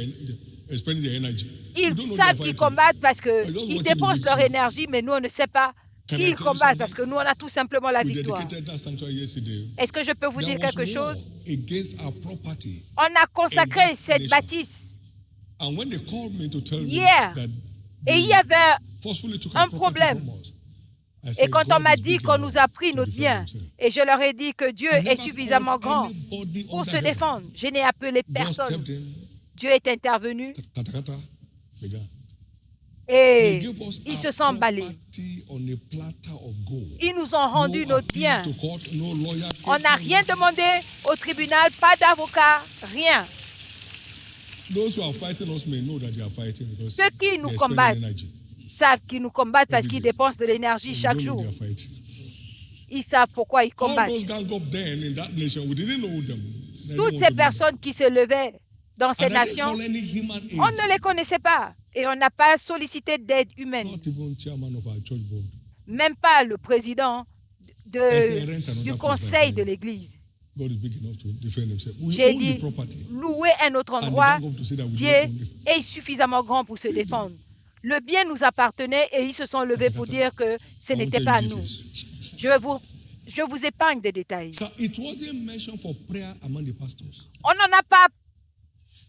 expending their energy. We Ils don't know they are savent qu'ils fighting. combattent parce I just qu'ils want dépensent you to leur be énergie, mais nous, on ne sait pas Can I qu'ils tell you combattent something? parce que nous, on a tout simplement la We victoire. dedicated that sanctuary yesterday. Est-ce que je peux vous There dire was quelque war chose? against our property. On a consacré in that cette nation. bâtisse And when they called me to tell me hier, that et il y they avait forcefully took un our property problème. from us, I Et said, quand on God m'a is dit big qu'on enough nous a pris to notre defend bien, himself. et je leur ai dit que Dieu I est never suffisamment called grand anybody pour under se heaven. défendre. Je n'ai appelé God personne. stepped in, Dieu est intervenu katakata began. et They gave us ils our se sont emballés. property on a platter of gold. Ils nous ont rendu No notre appeal bien. to court, no lawyer case, On n'a no rien nothing. demandé au tribunal, pas d'avocat, rien. Those who are fighting us may know that they are fighting because Ceux qui nous they're combattent spending energy. savent qu'ils nous combattent parce qu'ils Every day. dépensent de l'énergie We chaque don't know jour. they are fighting. Ils savent pourquoi ils All combattent. those gang up then in that nation, we didn't know them. They Toutes didn't ces want to personnes qui se levaient dans ces And I didn't nations, call any human aid. on ne les connaissait pas et on n'a pas sollicité d'aide humaine. Not even chairman of our church board. Même pas le président say rent another du place, conseil my de friend. l'église. God is big enough to defend himself. We J'ai own the dit, property. louer un autre And they endroit, don't go to say that we Dieu don't own it. est suffisamment grand pour se défendre. Le bien nous appartenait et ils se sont levés pour dire que ce I won't n'était tell pas à you nous. details. Je vous épargne des détails. So it wasn't mentioned for prayer among the pastors. On n'en a pas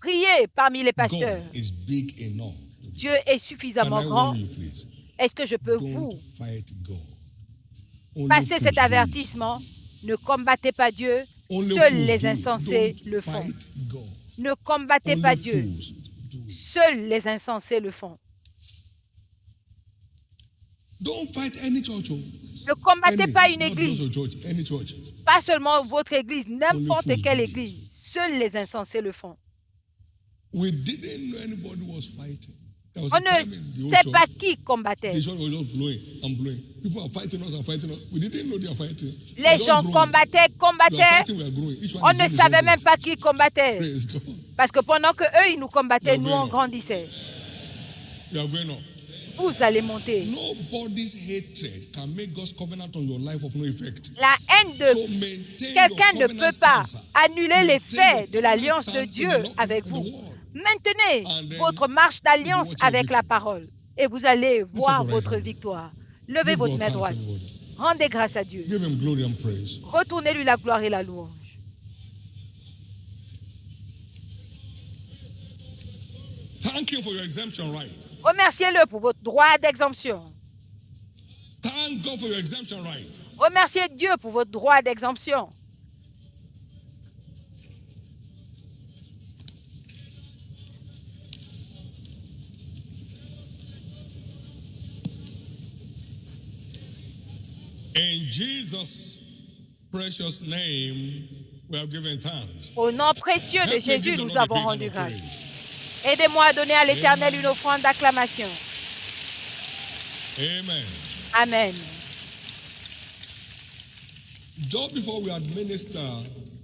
prié parmi les God pasteurs. is big enough. Dieu est Can suffisamment I grand. warn you, please? Est-ce que je peux Don't vous fight God. Only passer fools cet do it. avertissement? Ne combattez pas Dieu, Only seuls fools les do it. insensés Don't le font. fight God. Ne combattez Only pas Dieu, fools do it. seuls les insensés le font. Don't fight any church. Ne combattez pas une not église. just your church, any church. Pas seulement votre église, n'importe Only fools quelle do it. église. Seuls les insensés le font. We didn't know anybody was fighting. There was On a time in ne the old sait church, pas qui combattait. the church was just blowing and blowing. People are fighting us and fighting us. We didn't know they are fighting. We Les are just gens growing. combattaient, We are combattaient. fighting, we are growing. Each one On is ne doing his savait own même thing. pas qui combattait. Praise God. Parce que pendant que eux, ils nous combattaient, We are nous, going on on. grandissait. You are going on. Vous allez monter. Nobody's hatred can make God's covenant on your life of no effect. La haine de So maintain quelqu'un your ne covenant peut pas stance. annuler Maintain l'effet your de l'alliance de covenant Dieu stand in the avec in the vous. world. Maintenez And then votre marche d'alliance you will watch your avec la victory. parole et vous allez voir up your votre right hand. victoire. Levez Give votre God main thanks, droite. everybody. Rendez grâce à Dieu. Give him glory and praise. Retournez-lui la gloire et la louange. Thank you for your exemption right. Remerciez-le pour votre droit d'exemption. Thank God for your exemption right. Remerciez Dieu pour votre droit d'exemption. In Jesus' precious name, We have given thanks. Au nom précieux de Help me Jésus, give the nous Lord a avons big hand rendu of grâce. praise. Aidez-moi à donner à l'Éternel une offrande d'acclamation. Amen. Amen. Just before we administer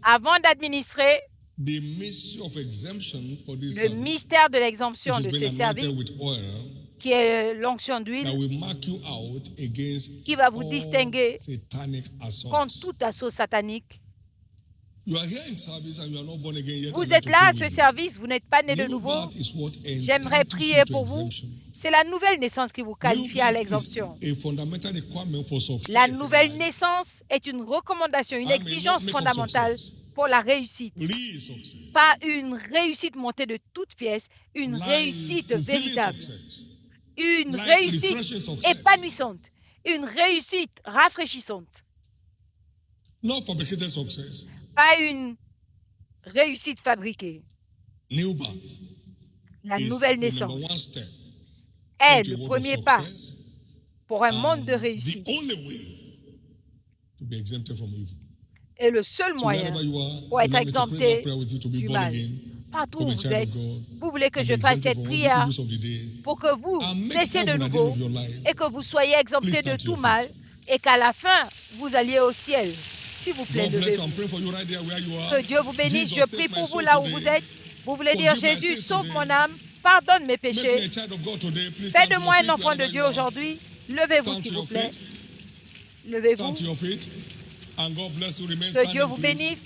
Avant d'administrer the mystery of exemption for this le service, mystère de l'exemption which de has ce been anointed service, with oil, qui est l'onction d'huile, that will mark you out against qui va vous all distinguer satanic contre assaults. tout assaut satanique. You are here in service and you are not born again yet. Vous I'd like êtes to là pray à ce with you. service, vous n'êtes pas né de New nouveau. birth is what J'aimerais entitles prier you to pour vous. exemption. C'est la nouvelle naissance qui vous New qualifie à birth l'exemption. is a fundamental requirement for success La in nouvelle life. naissance est une recommandation, une I may exigence not make fondamentale success. pour la réussite. Real success. Pas une réussite montée de toutes pièces, une Life réussite fulfilling véritable, success. une Life réussite refreshing success. épanouissante, une réussite rafraîchissante, Not fabricated success. pas une réussite fabriquée. New birth La is nouvelle the naissance number one step est into le a world premier of pas success. pour un monde de And réussite the only way to be exempted from evil. et le seul So moyen wherever you are, pour être allow me to pray exempté that prayer with you to be du born mal. again. Partout où Come a vous child êtes, of God. vous voulez que And je be fasse exempted cette from all the prière evils of the day. pour que vous And make naissiez de heaven at the end nouveau of your life. et que vous soyez exemptés Please de stand to tout your mal feet. et qu'à la fin, vous alliez au ciel. S'il vous plaît, God bless you. levez-vous. I'm praying for you right there where you are. Que Dieu vous bénisse. Jesus, Je save prie my pour vous soul là où today. vous êtes. Vous voulez dire, Forgive my Jésus, sins sauve today. mon âme, pardonne mes Make me péchés. a child of God today. Please Fais stand de to moi your un feet enfant de wherever Dieu you are. aujourd'hui. Levez-vous, Stand s'il to vous your plaît. feet. Levez-vous. Stand to your feet. And God bless you. Remain Que Dieu standing, vous please. bénisse.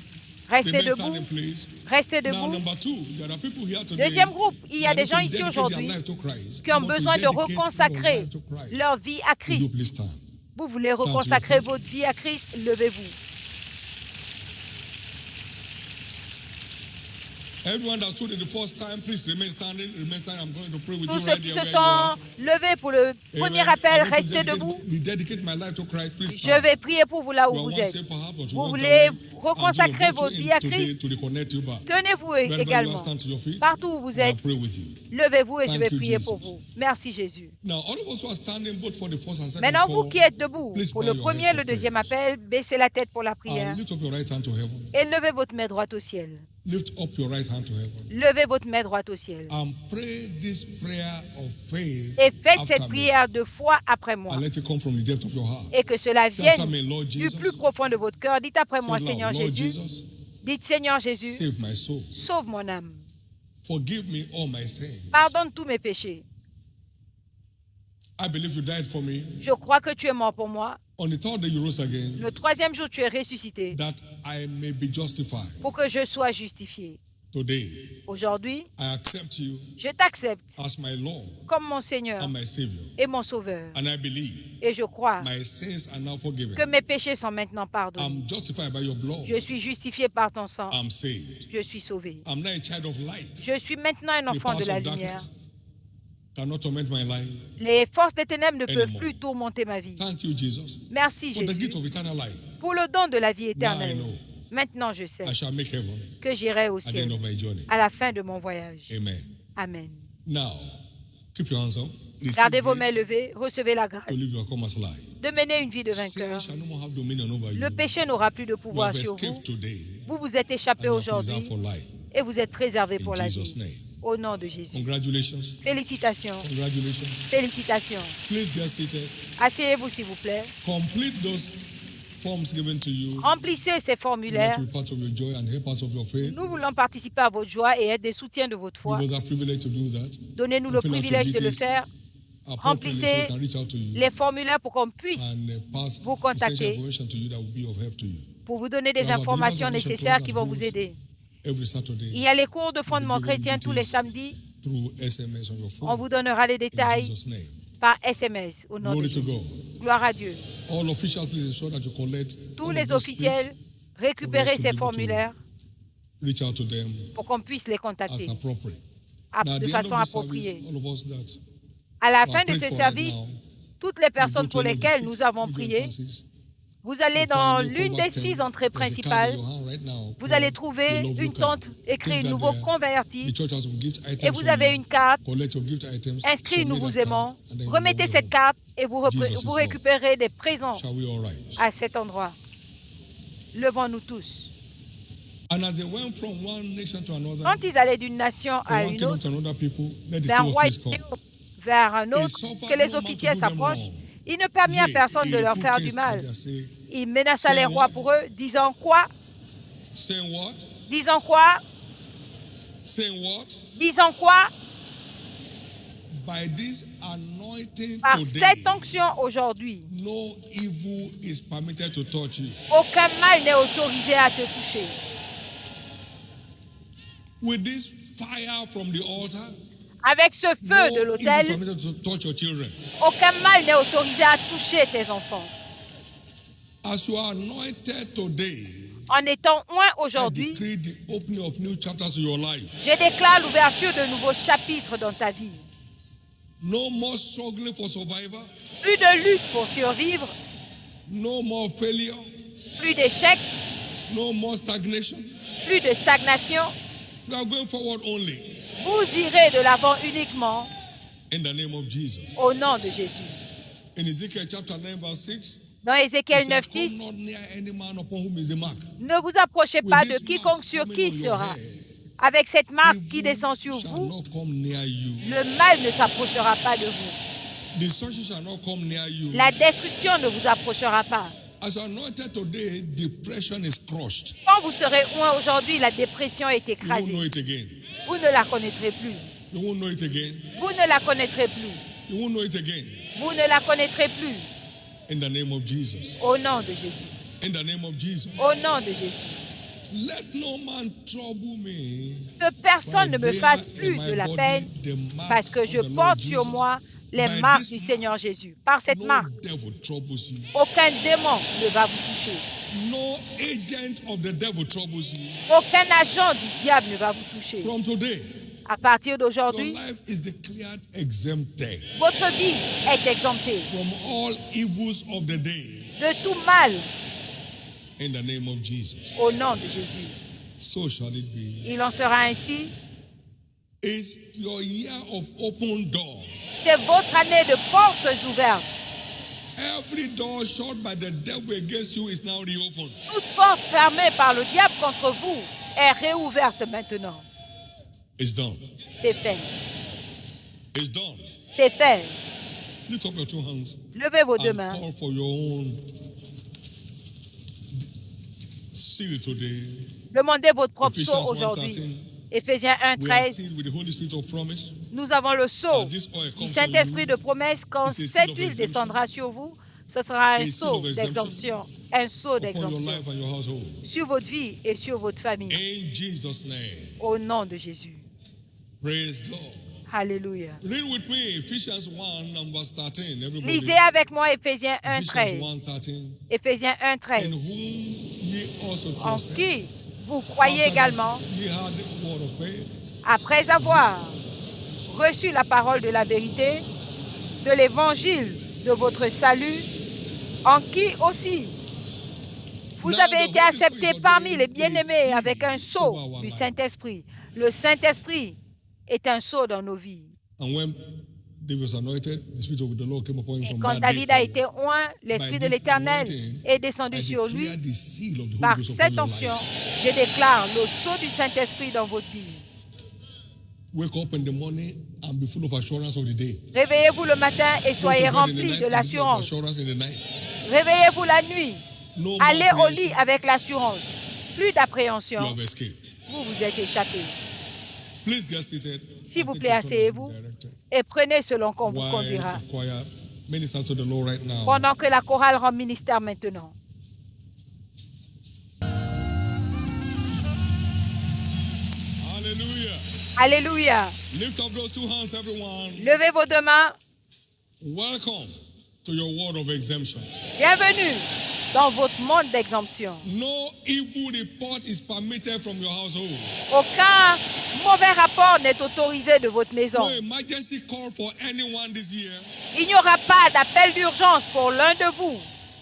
Restez Remain debout. standing, please. Restez Now, debout. number two, there are people here today Deuxième groupe, il y a that des need gens to ici dedicate aujourd'hui their life to Christ. qui ont You want to besoin de dedicate your reconsacrer life to Christ. leur vie à Would you Christ. please stand? Vous voulez Stand to your reconsacrer feet. votre vie à Christ, levez-vous. Everyone that stood it the first time, please remain standing. Remain standing. I'm going to pray with Tous you ceux right qui there se where you are. sont levés pour le premier Amen. appel, I want to restez debout. dedicate my life to Christ. Please Je stand. vais prier pour vous là où You are vous one êtes. step perhaps, but you Vous walk voulez that way. reconsacrer I'm going votre to vie à go today Christ. to reconnect you back. Tenez-vous Wherever you are, également. stand to your feet. Partout où vous And I'll êtes, pray with you. levez-vous et je Thank vais you, prier Jesus. pour vous. Merci Jésus. Now, all of us who are standing both for the first and second Maintenant, vous call, qui êtes debout, please pour bow le your premier heads et le for deuxième prayers. appel, baissez la tête pour la prière And lift up your right hand to heaven. et levez votre main droite au ciel. Lift up your right hand to heaven. Levez votre main droite au ciel. And pray this prayer of faith Et faites after cette me. prière de foi après moi. And let it come from the depth of your heart. Et que cela Say after vienne me, Lord du Jesus. plus profond de votre cœur. Dites après Say moi, it loud. Seigneur Lord Jésus. Jesus, Dites, Seigneur Jésus, save my soul. sauve mon âme. Forgive me all my sins. Pardonne tous mes péchés. I believe you died for me. Je crois que tu es mort pour moi. On the third day you rose again, Le troisième jour, tu es ressuscité that I may be justified. pour que je sois justifié. Today, Aujourd'hui, I accept you je t'accepte as my Lord comme mon Seigneur and my Savior. et mon Sauveur. And I believe Et je crois my sins are now forgiven. que mes péchés sont maintenant pardonnés. I'm justified by your blood. Je suis justifié par ton sang. I'm saved. Je suis sauvé. I'm now a child of light. Je suis maintenant un The enfant de powers la of lumière. darkness cannot torment my life. Les forces des ténèbres ne peuvent Anymore. plus tourmenter ma vie. Thank you, Jesus, Merci for the Jésus gift of eternal life. pour le don de la vie Now I éternelle. know Maintenant je sais I shall make heaven que j'irai au at the ciel end of my journey. à la fin de mon voyage. Amen. Amen. Now, keep your hands up. Receive Gardez vos mains grace levées, recevez la grâce to live your commerce life. de mener une vie de Sin vainqueur. shall no more have dominion over you. Le péché n'aura plus de You pouvoir have sur escaped vous. today Vous vous êtes échappé and you are preserved aujourd'hui for life. et vous êtes préservé In pour la Jesus' vie. name. Au nom de Jésus. Congratulations. Félicitations. Congratulations. Félicitations. Please get seated. Asseyez-vous s'il vous plaît. Complete those forms given to you. Remplissez ces Let formulaires. be part of your joy and help us of your faith. Nous voulons participer à votre joie et être des soutiens de votre foi. Give us that privilege to do that. Donnez-nous le Fill out your privilège de le details faire. appropriately so we Remplissez can reach out to you les formulaires pour qu'on puisse and pass vous essential contacter information to you that will be of help to you. pour vous donner des Now, our informations believers nécessaires are qui vont vous those aider. Every Il Saturday y a les cours de fondement We'll be chrétien giving tous les details samedis. through SMS on your On phone. vous donnera les In détails Jesus' name. par SMS au nom de Glory to Jésus. God. Gloire à Dieu. All officials, please ensure that you collect Tous all les of those officiels, slips. récupérez to ces be able to formulaires Reach out to them pour qu'on puisse les as contacter appropriate. Now, at de the end façon of this appropriée. service, all of us that À la who fin are de prayed ce for service, right now, toutes les we go personnes to pour any of the lesquelles 6 nous avons video prié, entrances. vous allez You'll dans find new l'une des converts 6 tent. entrées There's a card in principales. your hand right now Vous called allez the trouver Love You une card. tente écrite Take that Nouveau there. Converti The church has some gift items et vous for avez you. une carte Collect your gift items, inscrite submit Nous vous that card, aimons. and then you Remettez go cette home. carte et vous Jesus is Lord. récupérez des présents Shall we all rise? à cet endroit. Levons-nous tous. And as they went from one nation to another, Quand ils allaient d'une nation from à one une kingdom autre, to another people, let the d'un steward please royaume come. vers un He autre, suffered que les no man officiers to do them s'approchent, wrong. il ne permit à Yea, personne he de leur reproved faire du kings mal. with their say, Il menaça Saying les rois what? pour eux, disant quoi? saying what? Disant quoi? Saying what? Disant quoi? By this anointing Par today, cette onction aujourd'hui, no evil is permitted to touch you. aucun mal n'est autorisé à te toucher. With this fire from the altar, Avec ce no feu de evil is l'autel, permitted to touch your children. aucun mal n'est autorisé à toucher tes enfants. As you are anointed today, En étant oint I aujourd'hui, decree the opening of new chapters in your life. je déclare l'ouverture de nouveaux chapitres dans ta vie. No more struggling for survival. Plus de lutte pour survivre, No more failure. plus d'échecs, No more stagnation. plus de stagnation. We are going forward only Vous irez de l'avant uniquement in the name of Jesus. au nom de Jésus. In Ezekiel chapter 9, verse 6, Dans he Ézéchiel said, 9, come 6, not near any man upon whom is the mark. ne vous approchez With pas de this quiconque mark sur coming qui on your sera. head, Avec cette marque qui evil descend sur shall vous, not come near you. le mal ne s'approchera pas de vous. Destruction shall not come near you. La destruction ne vous approchera pas. As you are anointed today, depression is crushed. Quand vous serez oint aujourd'hui, la dépression est You won't know écrasée. it again. Vous ne la connaîtrez plus. You won't know it again. Vous ne la connaîtrez plus. You won't know it again. Vous ne la connaîtrez plus. In the name of Jesus. Au nom de Jésus. In the name of Jesus. Au nom de Jésus. Let no man trouble me. Que personne ne me For fasse there in plus my de la body peine the marks parce que je of the Lord porte sur Jesus. moi les By marques this du mark, Seigneur Jésus. Par cette No marque, devil troubles you. aucun démon ne va vous toucher. No agent of the devil troubles you. Aucun agent du diable ne va vous toucher. From today, À partir your d'aujourd'hui, life is declared exempted votre vie est exemptée from all evils of the day. de tout mal In the name of Jesus. au nom de Jésus. So shall it be. Il en sera ainsi. It's your year of open door. C'est votre année de portes ouvertes. Every door shut by the devil against you is now reopened. Toute porte fermée par le diable contre vous est réouverte maintenant. It's done. C'est fait. It's done. C'est fait. Lift up your two hands Levez vos deux and mains call for your own seal today. Demandez votre propre Ephesians sceau aujourd'hui. 1:13. Éphésiens 1, We are 13. sealed with the Holy Spirit of promise. Nous avons le sceau As this oil du comes on Saint-Esprit you, de promesse. Quand it's a seal cette of huile exemption. descendra sur vous, ce sera un A seal sceau of exemption. d'exemption. Un sceau upon your d'exemption life and your household. sur votre vie et sur votre famille. In Jesus' name. Au nom de Jésus. Praise God. Alléluia. Read with me Ephesians 1 and verse 13. Everybody. Lisez avec moi Éphésiens 1, Ephesians 13. 1:13. Éphésiens 1, In 13. whom ye also En trusted. qui vous croyez After that, également, ye had the word of faith. après avoir reçu la parole de la vérité, de l'évangile de votre salut, en qui aussi vous avez été acceptés parmi les bien-aimés avec un sceau du Saint-Esprit. Le Saint-Esprit est un sceau dans nos vies. And when David was anointed, the Spirit of the Lord came upon him Et from quand that day David a forward. été oint, l'Esprit de By this l'Éternel anointing, est descendu I sur lui. declare the seal of the Par Holy Ghost upon cette your onction, life. je déclare le sceau du Saint-Esprit dans votre vie. Wake up in the morning and be full of assurance of the day. Réveillez-vous le matin et Go soyez to bed in the remplis night de and be full of l'assurance. assurance in the night. Réveillez-vous la nuit. No more Allez au apprehension. lit avec l'assurance. Plus d'appréhension. You have escaped. Vous vous êtes échappé. Please get seated. S'il and vous take plaît, your turn as asseyez-vous the director. et prenez selon qu'on vous While conduira. the choir ministers to the Lord right now. Pendant que la chorale rend ministère maintenant. Hallelujah. Alléluia. Lift up those two hands, everyone. Levez vos deux mains. Welcome to your world of exemption. Bienvenue dans votre monde d'exemption. No evil report is permitted from your household. Aucun mauvais rapport n'est autorisé de votre maison. No emergency call for anyone this year. Il n'y aura pas d'appel d'urgence pour l'un de vous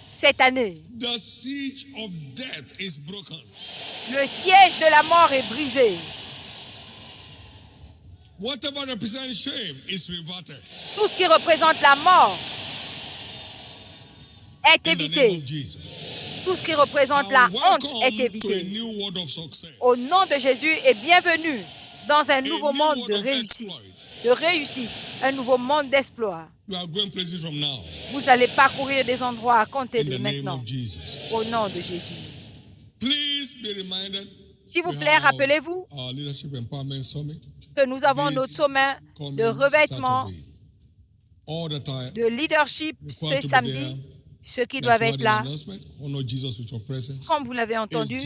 cette année. The siege of death is broken. Le siège de la mort est brisé. Whatever represents shame is reverted. Tout ce qui représente la mort est In the name évité. of Jesus. Tout ce qui représente la honte est évité. Au nom de Jésus et bienvenue dans un nouveau monde de réussite, un nouveau monde d'exploit. Vous allez parcourir des endroits à compter de maintenant. Au nom de Jésus. S'il vous plaît, rappelez-vous que nous avons notre sommet de revêtement de leadership ce samedi. Ceux qui doivent être là, comme vous l'avez entendu,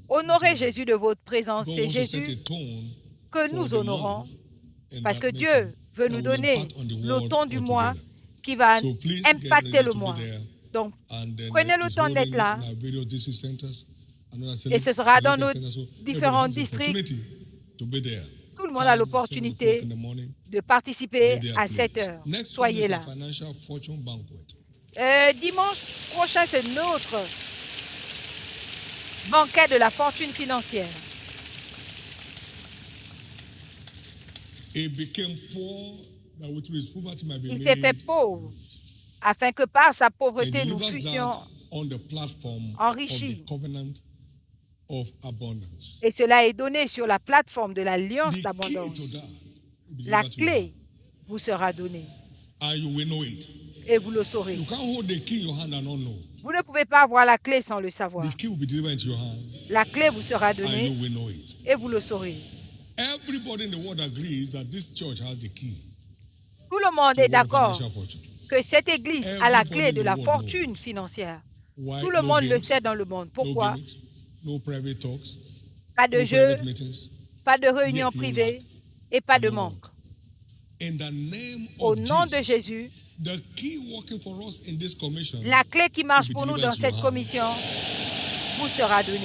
honorez Jésus de votre présence. C'est Jésus que nous honorons parce que Dieu veut nous donner le ton du mois qui va impacter le mois. Donc, prenez le temps d'être là et ce sera dans nos différents districts. Tout le monde a l'opportunité de participer à cette heure. Soyez là. Dimanche prochain, c'est notre banquet de la fortune financière. Il s'est fait pauvre afin que par sa pauvreté nous fussions enrichis. Et cela est donné sur la plateforme de l'Alliance d'abondance. La clé vous sera donnée. Et vous le saurez. Vous ne pouvez pas avoir la clé sans le savoir. La clé vous sera donnée et vous le saurez. Tout le monde est d'accord que cette église a la clé de la fortune financière. Tout le monde le sait dans le monde. Pourquoi? Pas de jeux, pas de réunions privées et pas de manque. Au nom de Jésus, la clé qui marche pour nous dans cette commission vous sera donnée.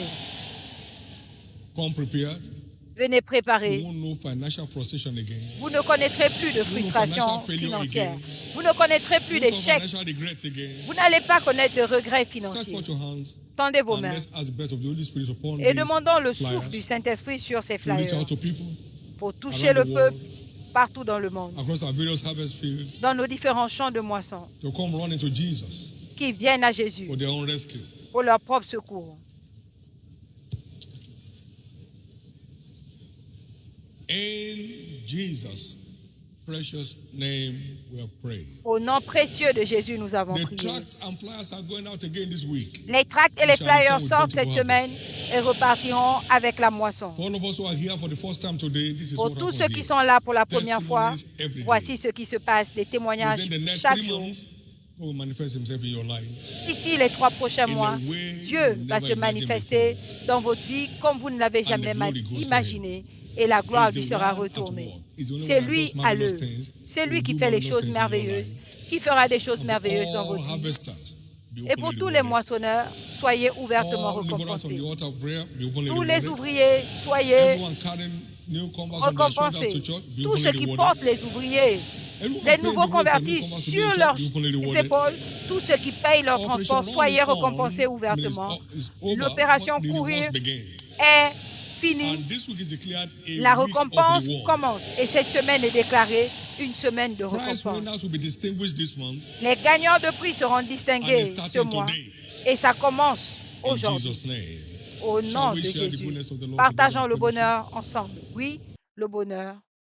Venez préparer. Vous ne connaîtrez plus de frustration financière. Vous ne connaîtrez plus d'échecs. Vous n'allez pas connaître de regrets financiers. Tendez vos mains et demandons le souffle du Saint-Esprit sur ces flyers pour toucher le peuple partout dans le monde, dans nos différents champs de moisson, qui viennent à Jésus pour leur propre secours. In Jesus' precious name we have prayed. Au nom précieux de Jésus, nous avons The prié. tracts and flyers are going out again this week. Les tracts et les flyers sortent cette semaine et repartiront avec la moisson. For all of us who are here for the first time today, this is Pour what tous happens ceux qui here. sont là pour la première fois, Testimonies every day. voici ce qui se passe, des témoignages Within the next chaque 3 jour. months, God will manifest himself in your life. Ici, les 3 prochains In a mois, way Dieu you va never se imagined manifester dans votre vie comme vous ne l'avez the jamais glory goes to imaginé et la gloire He's lui the sera one at retournée. work. He's the only C'est one that lui does à marvelous l'œuvre. things. C'est He lui will qui do fait les marvelous choses things in your merveilleuses, life. qui fera des choses And for merveilleuses dans all votre vie. harvesters, be Et pour openly tous les rewarded. moissonneurs, soyez ouvertement All laborers on récompensés. the altar of prayer, be openly Tous les rewarded. ouvriers, soyez Everyone carrying newcomers on their shoulders récompensés. to church, be Tous openly ceux qui rewarded. portent les ouvriers, Everyone les paying nouveaux the way for convertis newcomers to be in sur church, leurs be openly rewarded. épaules, tous ceux qui payent leur transport, soyez récompensés ouvertement. L'opération courir est finie. And this week is declared a La week of récompense reward. commence et cette semaine est déclarée une semaine de Prize récompense. winners will be distinguished this month Les gagnants de prix seront distingués and it's ce starting mois today. et ça commence In aujourd'hui. Jesus' name. Au nom Shall de we share the Jésus, goodness of the Lord partageons together? le bonheur ensemble. Oui, le bonheur